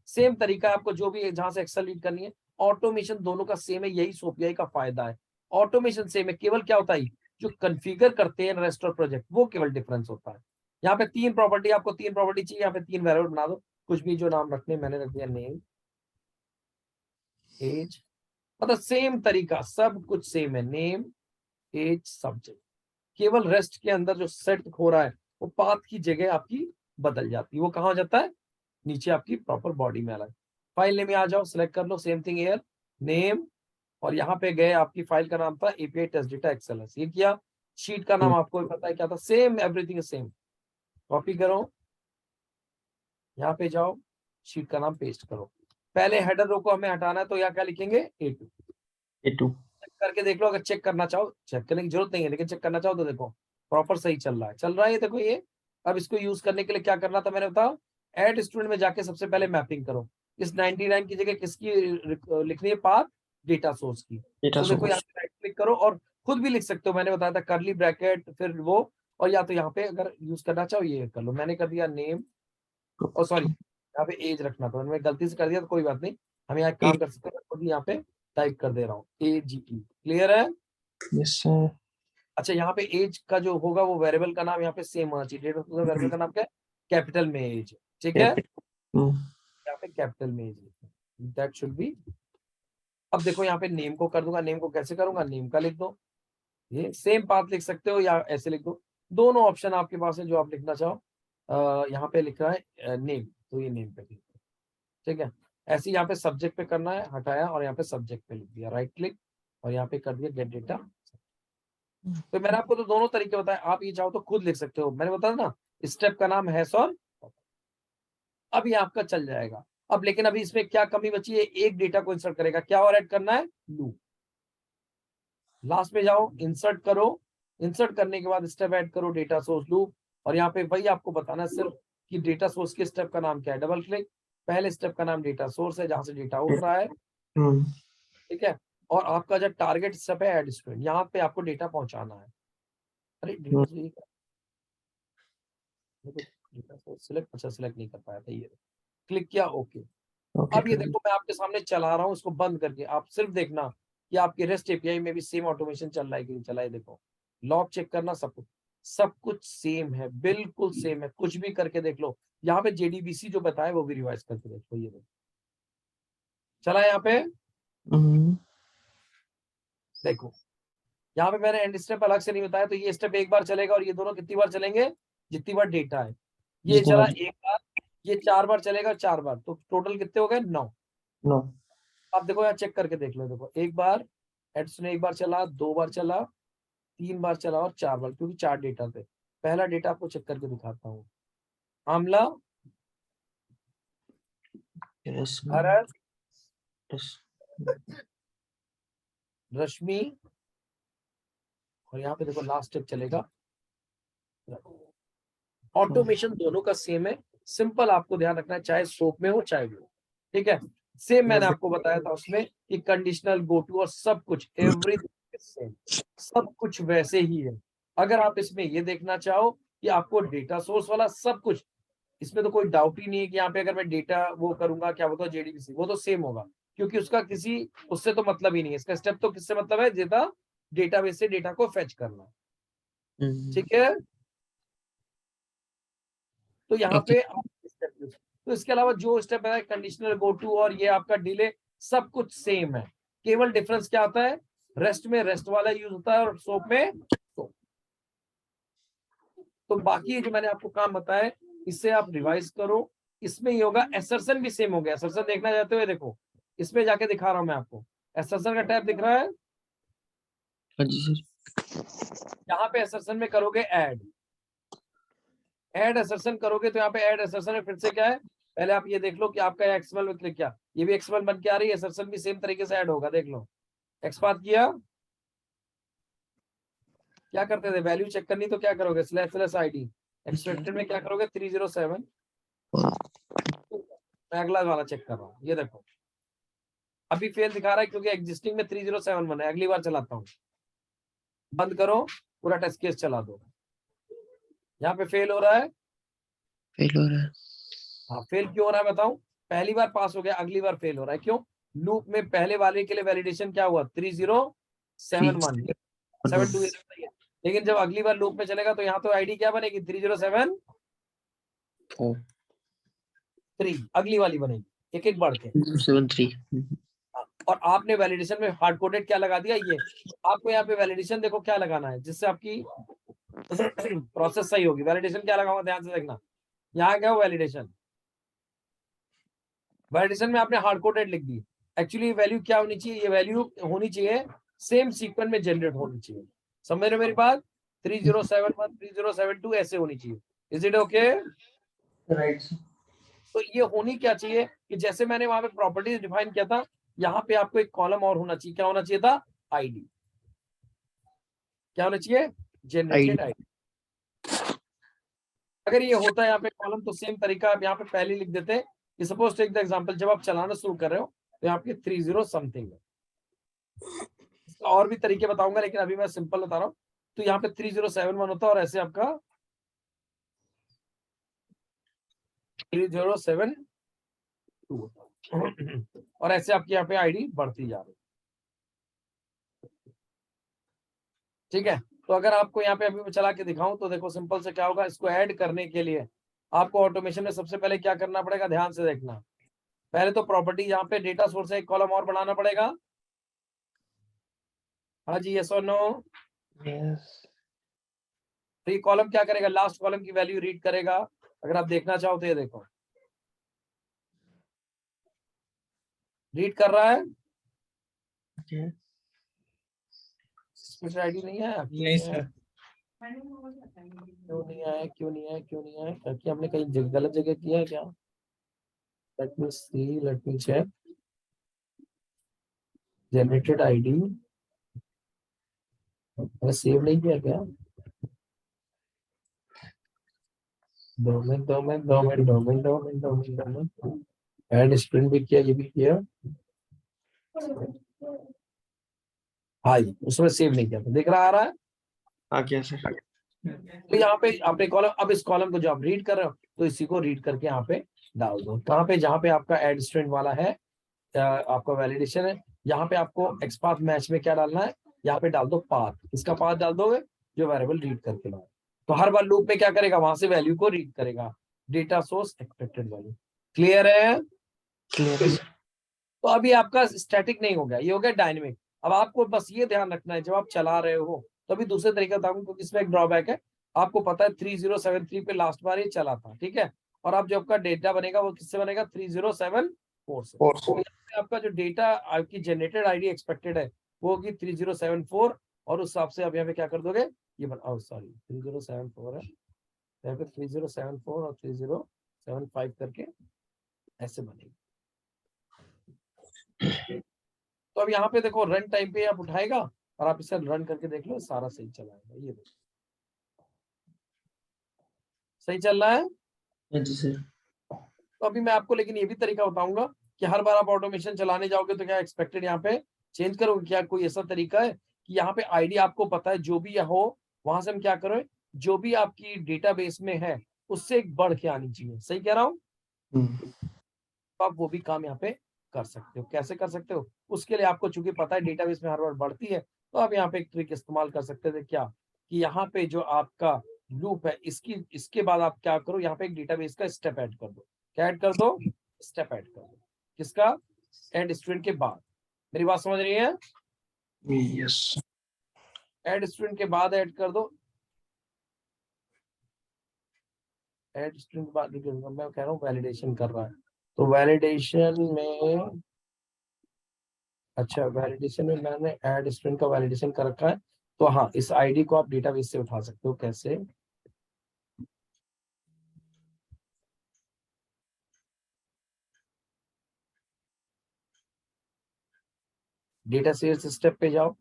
सेम तरीका आपको जो भी जहां से एक्सेल रीड करनी है, ऑटोमेशन दोनों का सेम है, यही सोपीआई का फायदा है। ऑटोमेशन सेम है, केवल क्या होता है जो कॉन्फ़िगर करते हैं रेस्ट ऑफ प्रोजेक्ट, वो केवल डिफरेंस होता है। यहाँ पे 3 प्रॉपर्टी, आपको 3 प्रॉपर्टी चाहिए, यहाँ पे 3 वेरिएबल बना दो, कुछ भी जो नाम रखने, मैंने रख दिया नेम, एज, मतलब सेम तरीका, सब कुछ सेम है, नेम, एज, सब्जेक्ट। केवल रेस्ट के अंदर जो सेट हो रहा है वो पाथ की जगह आपकी बदल जाती है, वो कहाँ हो जाता है, नीचे आपकी प्रॉपर बॉडी में अलग। फाइल नेम में आ जाओ, सिलेक्ट कर लो, सेम थिंग हियर, नेम, और यहाँ पे गए, आपकी फाइल का नाम था एपीआई टेस्ट डेटा एक्सएलएस, ये किया। शीट का नाम आपको भी पता है क्या था, सेम, एवरीथिंग सेम। कॉपी करो, यहाँ पे जाओ, शीट का नाम पेस्ट करो। पहले हेडर रो को हमें हटाना है तो यहाँ क्या लिखेंगे, A2 करके देख लो, अगर चेक करना चाहो, चेक करने की जरूरत नहीं है, लेकिन चेक करना चाहो तो देखो प्रॉपर सही चल रहा है, ये देखो ये। अब इसको यूज करने के लिए क्या करना था, मैंने बताया ऐड स्टूडेंट में जाके सबसे पहले मैपिंग करो, इस 99 की जगह किसकी लिखनी है, पाथ डेटा सोर्स की। तो देखो यहाँ पे राइट क्लिक करो, और खुद भी लिख सकते हो, मैंने बताया था कर्ली ब्रैकेट, फिर वो, और या तो यहाँ पे अगर यूज करना चाहो ये कर लो। मैंने कर दिया नेम, और सॉरी यहाँ पे एज रखना था, मैंने गलती से कर दिया तो कोई बात नहीं, हम यहाँ काम कर सकते हैं, खुद ही यहाँ पे टाइप कर दे रहा हूँ AGE, क्लियर है। Yes, sir. अच्छा, यहाँ पे एज का जो होगा वो वेरिएबल का नाम यहाँ पे सेम होना चाहिए। डेट ऑफ बर्थ वेरिएबल का नाम क्या है? कैपिटल में एज, ठीक है, Hmm. यहाँ पे कैपिटल में एज, दैट शुड बी। अब देखो यहाँ पे नेम को कर दूंगा, नेम को कैसे करूंगा, नेम का लिख दो, ये सेम पाथ लिख सकते हो या ऐसे लिख दो, दोनों ऑप्शन आपके पास है जो आप लिखना चाहो। यहाँ पे लिख रहा है नेम, तो ये नेम पे क्लिक, ठीक है। ऐसे यहाँ पे सब्जेक्ट पे करना है, हटाया और यहाँ पे सब्जेक्ट पे लिख दिया, राइट क्लिक और यहाँ पे कर दिया गेट डेटा। तो मैंने आपको तो दोनों तरीके बताए, आप ये चाहो तो खुद लिख सकते हो, मैंने बताया ना स्टेप का नाम है और अब ये आपका चल जाएगा। अब लेकिन अभी इसमें क्या कमी बची है, एक डेटा को इंसर्ट करेगा, क्या और ऐड करना है, लूप। लास्ट में जाओ, इंसर्ट करो, इंसर्ट करने के बाद स्टेप ऐड करो, डेटा सोर्स लूप, और यहाँ पे वही आपको बताना है सिर्फ कि डेटा सोर्स के स्टेप का नाम क्या है, डबल क्लिक, पहले स्टेप का नाम डेटा सोर्स है जहां से डेटा उठ रहा है, Hmm. ठीक है, और आपका जो टारगेट स्टेप है ऐड स्टूडेंट, यहाँ पे आपको डेटा पहुंचाना है। अरे डेटा सिलेक्ट, अच्छा सिलेक्ट नहीं कर पाया था, ये क्लिक किया, ओके। Okay. अब ये देखो मैं आपके सामने चला रहा हूँ, इसको बंद करके आप सिर्फ देखना कि आपके रेस्ट एपीआई में भी सेम ऑटोमेशन चल रहा है कि नहीं चला है। देखो लॉग चेक करना, सब कुछ सेम है, बिल्कुल सेम है, कुछ भी करके देख लो। यहाँ पे जेडीबीसी जो बताया वो भी रिवाइज करके देखो, ये देखो चला है यहाँ पे। Hmm. देखो यहाँ पे मैंने एंड स्टेप अलग से नहीं बताया, तो ये स्टेप एक बार चलेगा और ये दोनों कितनी बार चलेंगे, जितनी बार डेटा है। ये जितनी चला बार- एक बार, ये 4 बार चलेगा, 4 बार, तो टोटल कितने हो गए, 9। No. आप देखो यहाँ चेक करके देख लो, देखो एक बार एड्स ने एक बार चला, 2 बार चला, 3 बार चला और 4 बार, क्योंकि 4 डेटा थे। पहला डेटा आपको चेक करके दिखाता हूँ, आमला, Yes. भरत, Yes. रश्मि, और यहाँ पे देखो लास्ट स्टेप चलेगा। ऑटोमेशन दोनों का सेम है, सिंपल आपको ध्यान रखना है, चाहे सोप में हो चाहे वो, ठीक है। सेम मैंने आपको बताया था उसमें कि कंडीशनल, गो टू और सब कुछ एवरीथिंग सेम, सब कुछ वैसे ही है। अगर आप इसमें ये देखना चाहो कि आपको डेटा सोर्स वाला सब कुछ, इसमें तो कोई डाउट ही नहीं है कि यहाँ पे अगर मैं डेटा वो करूंगा क्या बोलता जेडीबीसी, वो तो सेम होगा, क्योंकि उसका किसी उससे तो मतलब ही नहीं है। इसका स्टेप तो किससे मतलब है, डेटा डेटाबेस से डेटा को फेच करना, Hmm. ठीक है। तो यहाँ Okay. पे आप स्टेप यूज, तो इसके अलावा जो स्टेप है कंडीशनल, गो टू और ये आपका डिले, सब कुछ सेम है। केवल डिफरेंस क्या आता है, रेस्ट में रेस्ट वाला यूज होता है और सोप में सोप। तो बाकी जो मैंने आपको काम बताया इससे आप रिवाइज करो। इसमें ये होगा, एसर्शन भी सेम हो गया। एसर्शन देखना चाहते हुए देखो, इसमें जाके दिखा रहा हूं मैं आपको, एसर्शन का टैब दिख रहा है, हाँ जी सर। यहाँ पे एसर्शन में करोगे ऐड एसर्शन करोगे, तो यहाँ पे ऐड एसर्शन में फिर से क्या है, पहले आप ये देख लो कि आपका एक्सएमएल में क्लिक किया, ये भी एक्सएमएल बन के आ रही है, एसर्शन भी सेम तरीके से ऐड होगा, देख लो। एक्सपाथ किया, क्या करते थे, वैल्यू चेक करनी तो क्या करोगे, स्लैश आईडी, एक्सपेक्टेड में क्या करोगे 307। मैं अगला वाला चेक कर रहा हूँ, ये देखो अभी फेल दिखा रहा है क्योंकि एग्जिस्टिंग में 307 बना है। अगली बार चलाता हूँ, बंद करो, पूरा टेस्ट केस चला दो, यहाँ पे फेल हो रहा है। फेल हो रहा है। हाँ फेल क्यों हो रहा है बताऊं, पहली बार पास हो गया, अगली बार फेल हो रहा है, क्यों, लूप में पहले वाले के लिए वैलिडेशन क्या हुआ 3071 728, लेकिन जब अगली बार लूप में चलेगा तो यहाँ तो आईडी क्या बनेगी 3073, अगली वाली बनेगी, एक एक बढ़ के। 73। और आपने वैलिडेशन में हार्ड कोडेड क्या लगा दिया, ये आपको यहाँ पे वैलिडेशन देखो क्या लगाना है जिससे आपकी प्रोसेस सही होगी। वैलिडेशन क्या लगाऊंगा, ध्यान से देखना, यहाँ क्या हो वैलिडेशन, वैलिडेशन में आपने हार्ड कोडेड लिख दी। एक्चुअली वैल्यू क्या होनी चाहिए, ये वैल्यू होनी चाहिए सेम सीक्वेंस में जनरेट होनी चाहिए, समझ रहे हो मेरी बात, 3071 3072 ऐसे होनी चाहिए। Is it okay? राइट। तो ये होनी क्या चाहिए कि जैसे मैंने वहां पे प्रॉपर्टीज डिफाइन किया था, यहाँ पे आपको एक कॉलम और होना चाहिए, क्या होना चाहिए था, आईडी, क्या होना चाहिए, जनरेटेड आईडी। अगर ये होता है यहाँ पे कॉलम, तो सेम तरीका आप यहाँ पे पहले लिख देते हैं कि सपोज टेक द एग्जांपल, जब आप चलाना शुरू कर रहे हो तो यहाँ पे 30 समथिंग है। इसका और भी तरीके बताऊंगा, लेकिन अभी मैं सिंपल बता रहा हूँ। तो यहाँ पे 3071 होता है और ऐसे आपका 3072 होता है और ऐसे आपकी यहाँ पे आईडी बढ़ती जा रही है। ठीक है, तो अगर आपको यहाँ पे अभी मैं चला के दिखाऊं तो देखो सिंपल से क्या होगा, इसको ऐड करने के लिए आपको ऑटोमेशन में सबसे पहले क्या करना पड़ेगा, ध्यान से देखना। पहले तो प्रॉपर्टी यहाँ पे डेटा सोर्स है, एक कॉलम और बढ़ाना पड़ेगा। हाँ जी, यस और नो? Yes. तो ये कॉलम क्या करेगा, लास्ट कॉलम की वैल्यू रीड करेगा। अगर आप देखना चाहो तो ये देखो रीड कर रहा है। Okay. कुछ आईडी नहीं है, नहीं सर। क्यों नहीं आया, क्यों नहीं आया, क्यों नहीं आया? क्योंकि हमने कहीं गलत जगह किया है क्या? Let me see, let me check. Generated ID मैंने सेव नहीं किया क्या? 2 मिनट एड स्प्रिंट भी किया, ये भी किया। हाँ जी, उसमें सेव नहीं किया था, देख रहा आ रहा है। आ गया सर। तो यहाँ पे आपने कॉलम, अब इस कॉलम को जो आप रीड कर रहे हो तो इसी को रीड करके यहाँ पे डाल दो। कहाँ पे, जहाँ पे आपका एड स्ट्रिंग वाला है, आपका वैलिडेशन है, यहाँ पे आपको एक्सपाथ मैच में क्या डालना है, यहाँ पे डाल दो पाथ। इसका पाथ डाल दोगे जो वेरिएबल रीड करके लाओ, तो हर बार लूप में क्या करेगा, वहां से वैल्यू को रीड करेगा। Data source expected value. Clear है? क्लियर है। तो अभी आपका स्टैटिक नहीं हो गया, ये हो गया डायनेमिक। अब आपको बस ये ध्यान रखना है, जब आप चला रहे हो तो अभी दूसरे तरीके बताऊंगा, क्योंकि इसमें एक ड्रॉबैक है। आपको पता है 3073 पे लास्ट बार ये चला था, ठीक है, और अब जो आपका डेटा बनेगा वो किससे बनेगा, 3074 से। तो यहाँ पे आपका जो डेटा आपकी जनरेटेड आईडी एक्सपेक्टेड है वो होगी 3074, और उस हिसाब से आप यहाँ पे क्या कर दोगे, ये बना, सॉरी 3074 है, यहाँ पे 3074 और 3075 करके ऐसे बनेगी। तो अब यहाँ पे देखो रन टाइम पे आप उठाएगा और आप इसे रन करके देख लो, सारा सही चलाएगा। ये देखो सही चल रहा है। हाँ जी सर। तो अभी मैं आपको लेकिन ये भी तरीका बताऊंगा कि हर बार आप ऑटोमेशन चलाने जाओगे तो क्या एक्सपेक्टेड यहाँ पे चेंज करोगे क्या? कोई ऐसा तरीका है कि यहाँ पे आईडी आपको पता है जो भी हो, वहां से हम क्या करें, जो भी आपकी डेटाबेस में है उससे एक बढ़ के आनी चाहिए। सही कह रहा हूँ? तो आप वो भी काम यहाँ पे कर सकते हो। कैसे कर सकते हो? उसके लिए आपको चूंकि पता है डेटाबेस में हर बार बढ़ती है, तो आप यहाँ पे एक ट्रिक इस्तेमाल कर सकते थे। क्या कि यहाँ पे जो आपका लूप है, इसके बाद आप क्या करो, यहाँ पे एक डेटाबेस का स्टेप ऐड कर दो। क्या ऐड कर दो? स्टेप ऐड कर दो। किसका? एड स्टूडेंट के बाद। मेरी बात समझ रही है? यस। एड स्टूडेंट के बाद ऐड कर दो। एड स्टूडेंट के बाद मैं कह रहा हूँ वैलिडेशन कर रहा है, तो वैलिडेशन में, अच्छा वैलिडेशन में मैंने ऐड स्टूडेंट का वैलिडेशन कर रखा है। तो हाँ, इस आईडी को आप डेटाबेस से उठा सकते हो। कैसे? डेटा सेल्स स्टेप पे जाओ,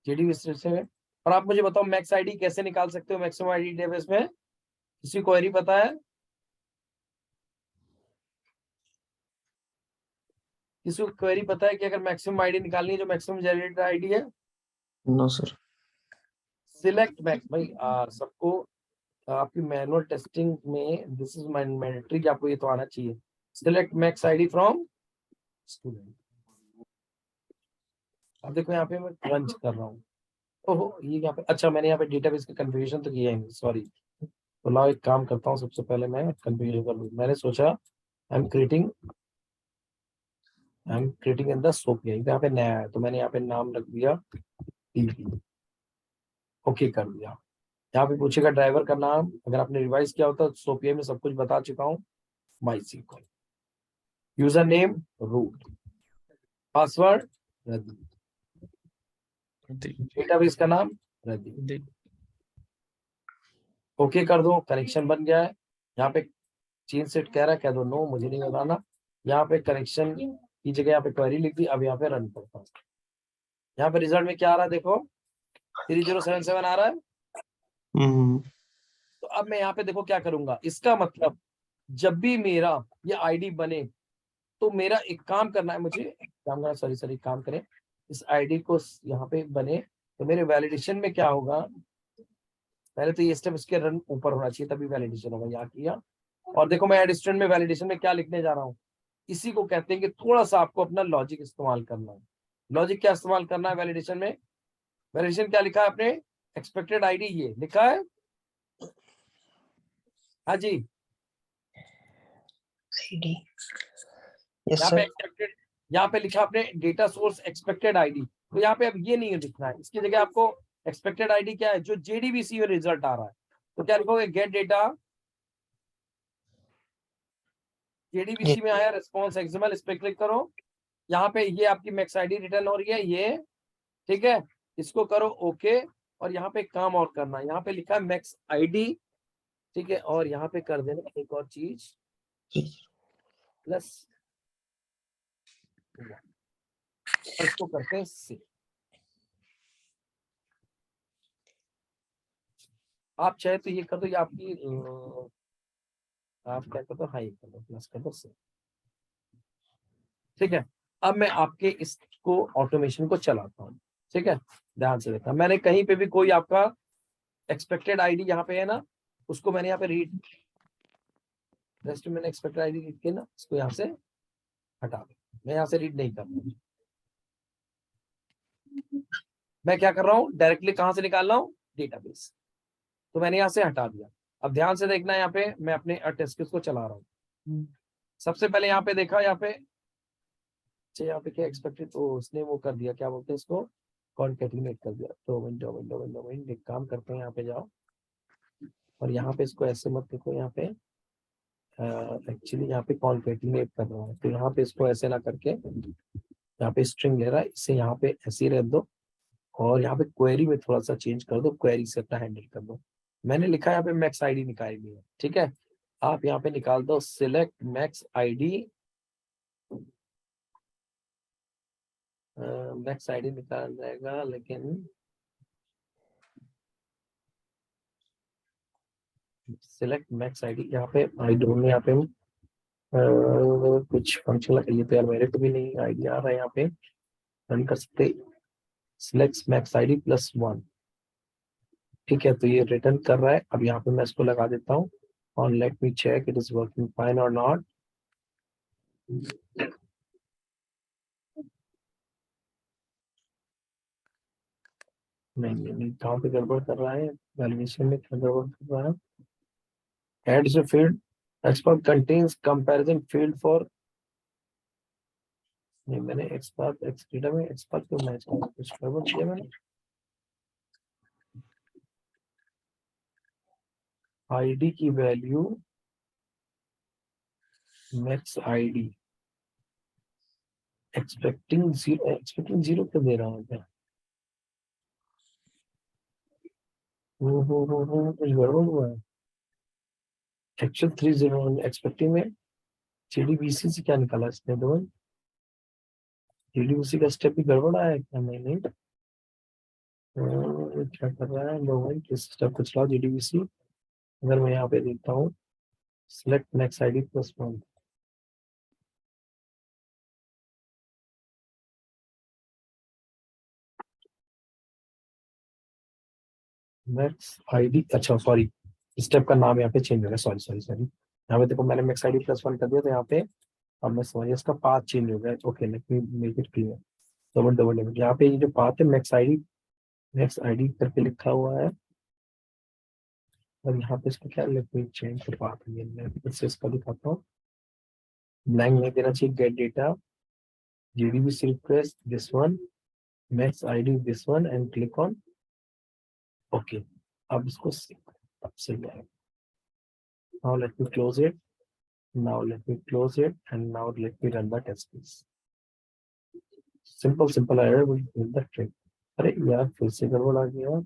जेडीबी से, और आप मुझे बताओ मैक्स आईडी कैसे निकाल सकते हो मैक्सिमम आईडी डेटाबेस में? किसी को क्वेरी पता है? किसी को क्वेरी पता है कि अगर मैक्सिमम आईडी निकालनी है जो मैक्सिमम जनरेटेड आईडी है? No sir. सिलेक्ट मैक्स भाई, सबको आपकी मैनुअल टेस्टिंग में दिस इज मैंडेटरी कि आपको ये तो आना चाहिए। Select max ID from student. अब देखो यहाँ पे मैं क्रंच कर रहा हूँ, ओहो ये यहाँ पे, अच्छा मैंने यहाँ पे डेटाबेस का कन्फ्यूजन तो किया है, सॉरी। तो लाओ एक काम करता हूँ, सबसे पहले मैं कन्फ्यूजन कर लूँ। मैंने सोचा I am creating in the soap, यहाँ पे नया है तो मैंने यहाँ पे नाम रख दिया टीपी। ओके कर दिया। यहाँ पे पूछेगा ड्राइवर का नाम, अगर आपने रिवाइज किया होता तो सोपीआई में सब कुछ बता चुका हूँ। MySQL, user name root, password Ravi, database का नाम रवि। ओके कर दो, कनेक्शन बन गया है। यहाँ पे चेंज सेट कह रहा है, कह दो नो, मुझे नहीं बताना। यहाँ पे कनेक्शन की जगह यहाँ पे क्वेरी लिख दी। अब यहाँ पे रन करता हूँ। यहाँ पे रिजल्ट में क्या आ रहा है देखो, 3077 आ रहा है। तो अब मैं यहाँ पे देखो क्या करूंगा, इसका मतलब जब भी मेरा ये आईडी बने तो मेरा एक काम करना है, मुझे काम करना, सॉरी काम करें, इस आईडी को यहाँ पे बने तो मेरे वैलिडेशन में क्या होगा, पहले तो ये स्टेप इसके रन ऊपर होना चाहिए तभी वैलिडेशन होगा। यहाँ किया, और देखो मैं एड स्टूडेंट में वैलिडेशन में क्या लिखने जा रहा हूँ, इसी को कहते हैं कि थोड़ा सा आपको अपना लॉजिक इस्तेमाल करना है। लॉजिक क्या इस्तेमाल करना है वैलिडेशन में? वेरिएशन क्या लिखा है आपने? एक्सपेक्टेड आईडी ये लिखा है। हाँ जी, ID. Yes, यहाँ पे sir. एक्सपेक्टेड, यहाँ पे लिखा आपने डेटा सोर्स एक्सपेक्टेड आईडी, तो यहाँ पे अब ये नहीं लिखना है, इसकी जगह आपको एक्सपेक्टेड आईडी क्या है, जो जेडीबीसी में रिजल्ट आ रहा है, तो क्या लिखोगे? गेट डेटा जेडीबीसी में आया रिस्पॉन्स एक्सएमएल, इस पे क्लिक करो। यहाँ पे ये आपकी मैक्स आईडी रिटर्न हो रही है ये, ठीक है, इसको करो ओके। और यहाँ पे काम और करना है, यहाँ पे लिखा है मैक्स आईडी, ठीक है, और यहाँ पे कर देना एक और चीज प्लस, इसको करते हैं सेव। आप चाहे तो ये कर दो, ये आपकी आप क्या कर दो, हाँ ये कर दो, प्लस कर दो सेव, ठीक है। अब मैं आपके इसको ऑटोमेशन को चलाता हूँ, ठीक है, ध्यान से देखना। मैंने कहीं पे भी कोई आपका एक्सपेक्टेड आईडी यहाँ पे है ना, उसको मैंने यहाँ पे रीड, रेस्ट में मैंने एक्सपेक्टेड आईडी रीड किया ना, इसको यहाँ से हटा दो, मैं यहाँ से रीड नहीं कर रहा हूँ। मैं क्या कर रहा हूँ, डायरेक्टली कहाँ से निकाल रहा हूँ? डेटाबेस, तो मैंने यहाँ से हटा दिया। अब ध्यान से देखना, यहाँ पे मैं अपने टेस्ट केस को चला रहा हूँ। सबसे पहले यहाँ पे देखा, यहाँ पे यहाँ पे क्या एक्सपेक्टेड, तो उसने वो कर दिया, क्या बोलते हैं इसको, कॉन्केटिनेट कर दिया। तो विंडो एक काम करते हैं, यहाँ पे जाओ और यहाँ पे इसको ऐसे मत लिखो, यहाँ पे एक्चुअली यहाँ पे कॉन्केटिनेट कर रहा है, तो यहाँ पे इसको ऐसे ना करके, यहाँ पे स्ट्रिंग ले रहा है, इसे यहाँ पे ऐसे ही रख दो और यहाँ पे क्वेरी में थोड़ा सा चेंज कर दो, क्वेरी से अपना हैंडल कर दो। मैंने लिखा है यहाँ पे मैक्स आईडी निकाली है, ठीक है, आप यहाँ पे निकाल दो select max ID, max ID निकाल जाएगा, लेकिन सिलेक्ट मैक्स आईडी यहाँ पे आई डोंट नो, यहाँ पे कुछ फंक्शन ये तो यार मेरे को भी नहीं आइडिया आ रहा है, यहाँ पे रन कर सकते सिलेक्ट मैक्स आईडी +1, ठीक है, तो ये रिटर्न कर रहा है। अब यहाँ पे मैं इसको लगा देता हूँ और let me check it is working fine और नॉट। नहीं, कहाँ पे गड़बड़ कर रहा है, वैल्यूएशन में क्या गड़बड़ कर रहा है? एड जो field expert contains comparison field for, नहीं मैंने एक्सपर्ट एक्सडेटा में एक्सपर्ट को मैच कर कुछ गड़बड़ किया मैंने। आईडी की value max ID expecting zero क्यों दे रहा हूँ मैं? कुछ गड़बड़ हुआ है। एक्चुअल 301 एक्सपेक्टिंग में जेडीबीसी से क्या निकाला इसने? दो जेडीबीसी का स्टेप भी गड़बड़ आया है क्या? नहीं क्या कर रहा है लोग, किस स्टेप को चलाओ जेडीबीसी। अगर मैं यहाँ पे देखता हूँ select max ID +1, max ID, अच्छा सॉरी, स्टेप का नाम यहाँ पे चेंज हो गया, सॉरी यहाँ पे देखो मैंने मैक्स आईडी +1 कर दिया, तो यहाँ पे अब मैं समझ इसका पाथ चेंज हो गया। Okay let me make it clear, double यहाँ पे ये जो पाथ है मैक्स आईडी करके लिखा हुआ है, और यहाँ पे इसको क्या, let me change the path, मैं फिर से इसका दिखाता हूँ, ब्लैंक नहीं देना चाहिए, gate data JDBC request this one max ID this one and click on okay. अब इसको अब सही है। Now let me close it. Now let me close it and now let me run the test case. Simple error will do the trick. अरे यार फिर से गड़बड़ आ गया।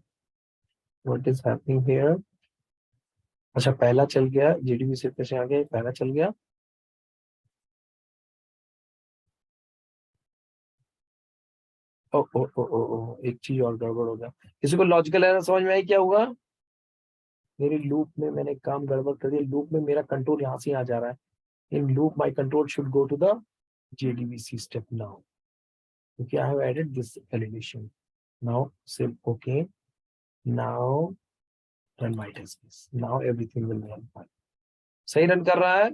What is happening here? अच्छा पहला चल गया, जेडीबीसी कैसे आ गया, पहला चल गया। ओ एक चीज और गड़बड़ हो गया। किसी को लॉजिकल एरर समझ में आई क्या हुआ? मेरे लूप में मैंने काम गड़बड़ कर दिया, लूप में मेरा कंट्रोल यहाँ से आ जा रहा है। In loop my control should go to the JDBC step now. Okay, I have added this validation. Now say okay. Now run my test case. Now everything will run fine. सही run कर रहा है?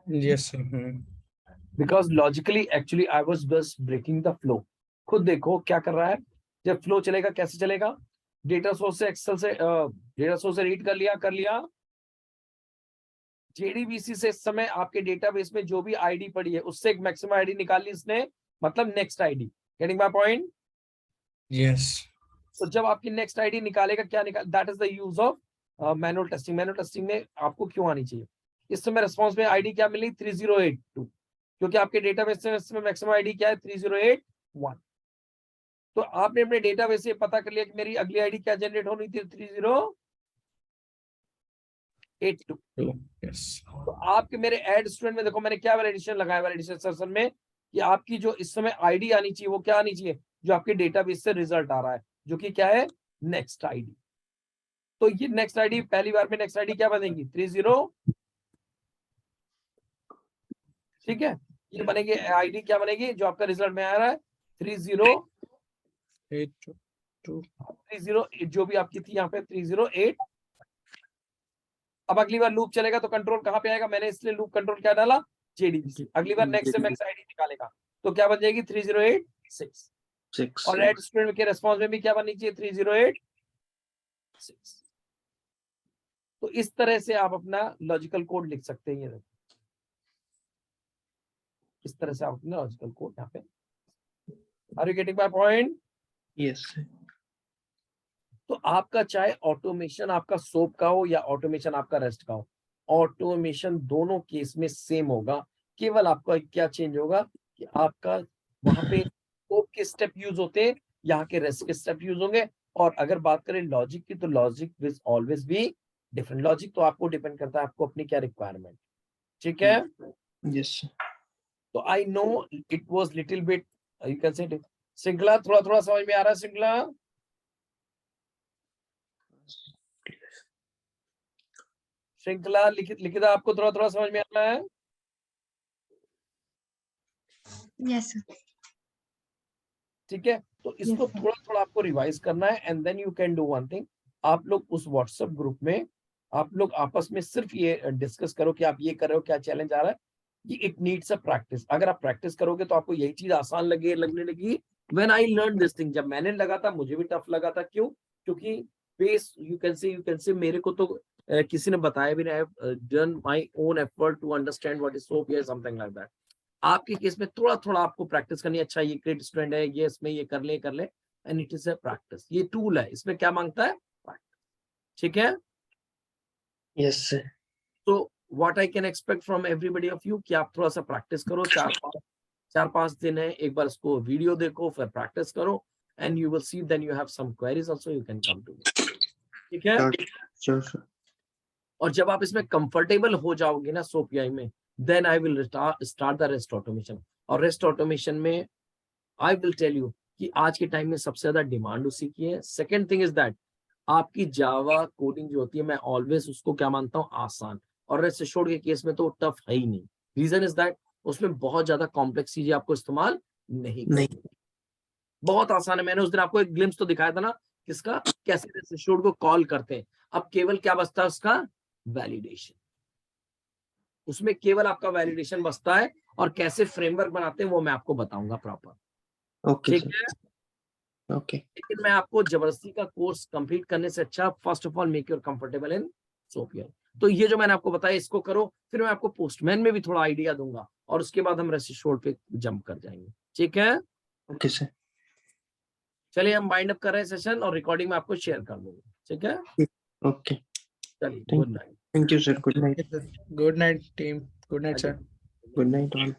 Yes, sir. Because logically actually I was just breaking the flow. खुद देखो क्या कर रहा है, जब फ्लो चलेगा कैसे चलेगा, डेटा सोर्स से एक्सेल से डेटा सोर्स से रीड कर लिया, जेडीबीसी से इस समय आपके डेटाबेस में जो भी आईडी पड़ी है उससे एक मैक्सिमम आईडी निकाल ली इसने, मतलब next ID. Getting my point? Yes. तो जब आपकी नेक्स्ट आईडी निकालेगा, क्या निकाल, that is the use of manual testing. Manual testing में आपको क्यों आनी चाहिए? इस समय रिस्पॉन्स में आईडी क्या मिली, 3082, क्योंकि आपके डेटाबेस में मैक्सिमम आईडी क्या है, 3081। तो आपने अपने डेटाबेस से पता कर लिया कि मेरी अगली आईडी क्या जनरेट होनी थी, 3082। True. Yes. तो आपके मेरे ऐड स्टूडेंट में देखो मैंने क्या वैलिडेशन लगाया वैलिडेशन सेशन में, कि आपकी जो इस समय आईडी आनी चाहिए वो क्या आनी चाहिए, जो आपके डेटाबेस से रिजल्ट आ रहा है, जो कि क्या है, नेक्स्ट आईडी। तो ये नेक्स्ट आईडी पहली बार में नेक्स्ट आईडी क्या बनेगी, 30, ठीक है, ये बनेगी आईडी क्या बनेगी जो आपका रिजल्ट में आ रहा है, 8 2 30 जो भी आपकी थी यहाँ पे 308। अब अगली बार लूप चलेगा तो कंट्रोल कहाँ पे आएगा, मैंने इसलिए लूप कंट्रोल क्या डाला, जेडीबीसी। अगली बार नेक्स्ट से मैक्स आईडी निकालेगा तो क्या बन जाएगी, 3086। और एड स्टूडेंट के रेस्पॉन्स में भी क्या बननी चाहिए, 3086। तो इस तरह से आप अपना लॉजिकल कोड लिख सकते हैं। ये इस तरह से आप अपना लॉजिकल कोड यहाँ पे, are you getting my point? Yes. तो आपका चाहे ऑटोमेशन आपका सोप का हो या ऑटोमेशन आपका रेस्ट का हो, ऑटोमेशन दोनों केस में सेम होगा। केवल आपका क्या चेंज होगा कि आपका वहां पे सोप के स्टेप यूज होते हैं, यहाँ के रेस्ट के स्टेप यूज होंगे। और अगर बात करें लॉजिक की, तो logic will always be different. Logic तो आपको डिपेंड करता है आपको अपनी क्या रिक्वायरमेंट, ठीक है। Yes. तो I know it was little bit, you can से श्रृंखला थोड़ा थोड़ा समझ में आ रहा है, श्रृंखला श्रृंखला लिखित आपको थोड़ा थोड़ा समझ में आ रहा है? Yes, sir. ठीक है, तो इसको Yes, sir. थोड़ा थोड़ा आपको रिवाइज करना है and then you can do one thing. आप लोग उस व्हाट्सएप ग्रुप में आप लोग आपस में सिर्फ ये डिस्कस करो कि आप ये कर रहे हो, क्या चैलेंज आ रहा है। ये इट नीड्स अ प्रैक्टिस। अगर आप प्रैक्टिस करोगे तो आपको यही चीज आसान लगने लगी। When I learn this thing, जब मैंने लगा था मुझे भी टफ लगा था। क्यों? क्योंकि बेस यू कैन से मेरे को तो किसी ने बताया भी नहीं, done my own effort to understand what is soap या समथिंग लाइक दैट। आपके केस में थोड़ा थोड़ा आपको प्रैक्टिस करनी है। अच्छा ये क्रेडिट स्टूडेंट है, ये इसमें ये कर ले and it is a practice. ये टूल है, इसमें क्या मांगता है, प्रैक्टिस, ठीक है। Yes, sir. तो what I can expect from everybody of you कि आप थोड़ा सा प्रैक्टिस करो। 4-5 दिन है, एक बार इसको वीडियो देखो, फिर प्रैक्टिस करो and you will see, then you have some queries also, you can come to me, ठीक है। Sure, sir. और जब आप इसमें कंफर्टेबल हो जाओगे ना सोपीआई में, then I will start the REST automation. और रेस्ट ऑटोमेशन में आई विल टेल यू कि आज के टाइम में सबसे ज्यादा डिमांड उसी की है। सेकेंड थिंग इज दैट आपकी जावा कोडिंग जो होती है, मैं ऑलवेज उसको क्या मानता हूँ, आसान। और रेस्ट एश्योर्ड के केस में तो टफ है ही नहीं। रीजन इज दैट उसमें बहुत ज्यादा कॉम्प्लेक्स चीजें आपको इस्तेमाल नहीं करनी, बहुत आसान है। मैंने उस दिन आपको एक ग्लिम्स तो दिखाया था ना, किसका, कैसे रेस्ट एश्योर्ड को कॉल करते हैं। अब केवल क्या बचता है उसका, वैलिडेशन। उसमें केवल आपका वैलिडेशन बचता है, और कैसे फ्रेमवर्क बनाते हैं वो मैं आपको बताऊंगा प्रॉपर, Okay, ठीक sir. है। Okay. लेकिन मैं आपको जबरदस्ती का कोर्स कंप्लीट करने से अच्छा, first of all make your comfortable in soap API. तो ये जो मैंने आपको बताया इसको करो, फिर मैं आपको पोस्टमैन में भी थोड़ा आइडिया दूंगा, और उसके बाद हम रेस्ट एश्योर्ड पे जंप कर जाएंगे, ठीक है। Okay, sir. चलिए हम वाइंड अप कर रहे हैं सेशन, और रिकॉर्डिंग में आपको शेयर कर दूंगा, ठीक है। Okay. चलिए, Thank good night. Thank you, sir. Good night. Good night, team. Good night, sir. Good night, all.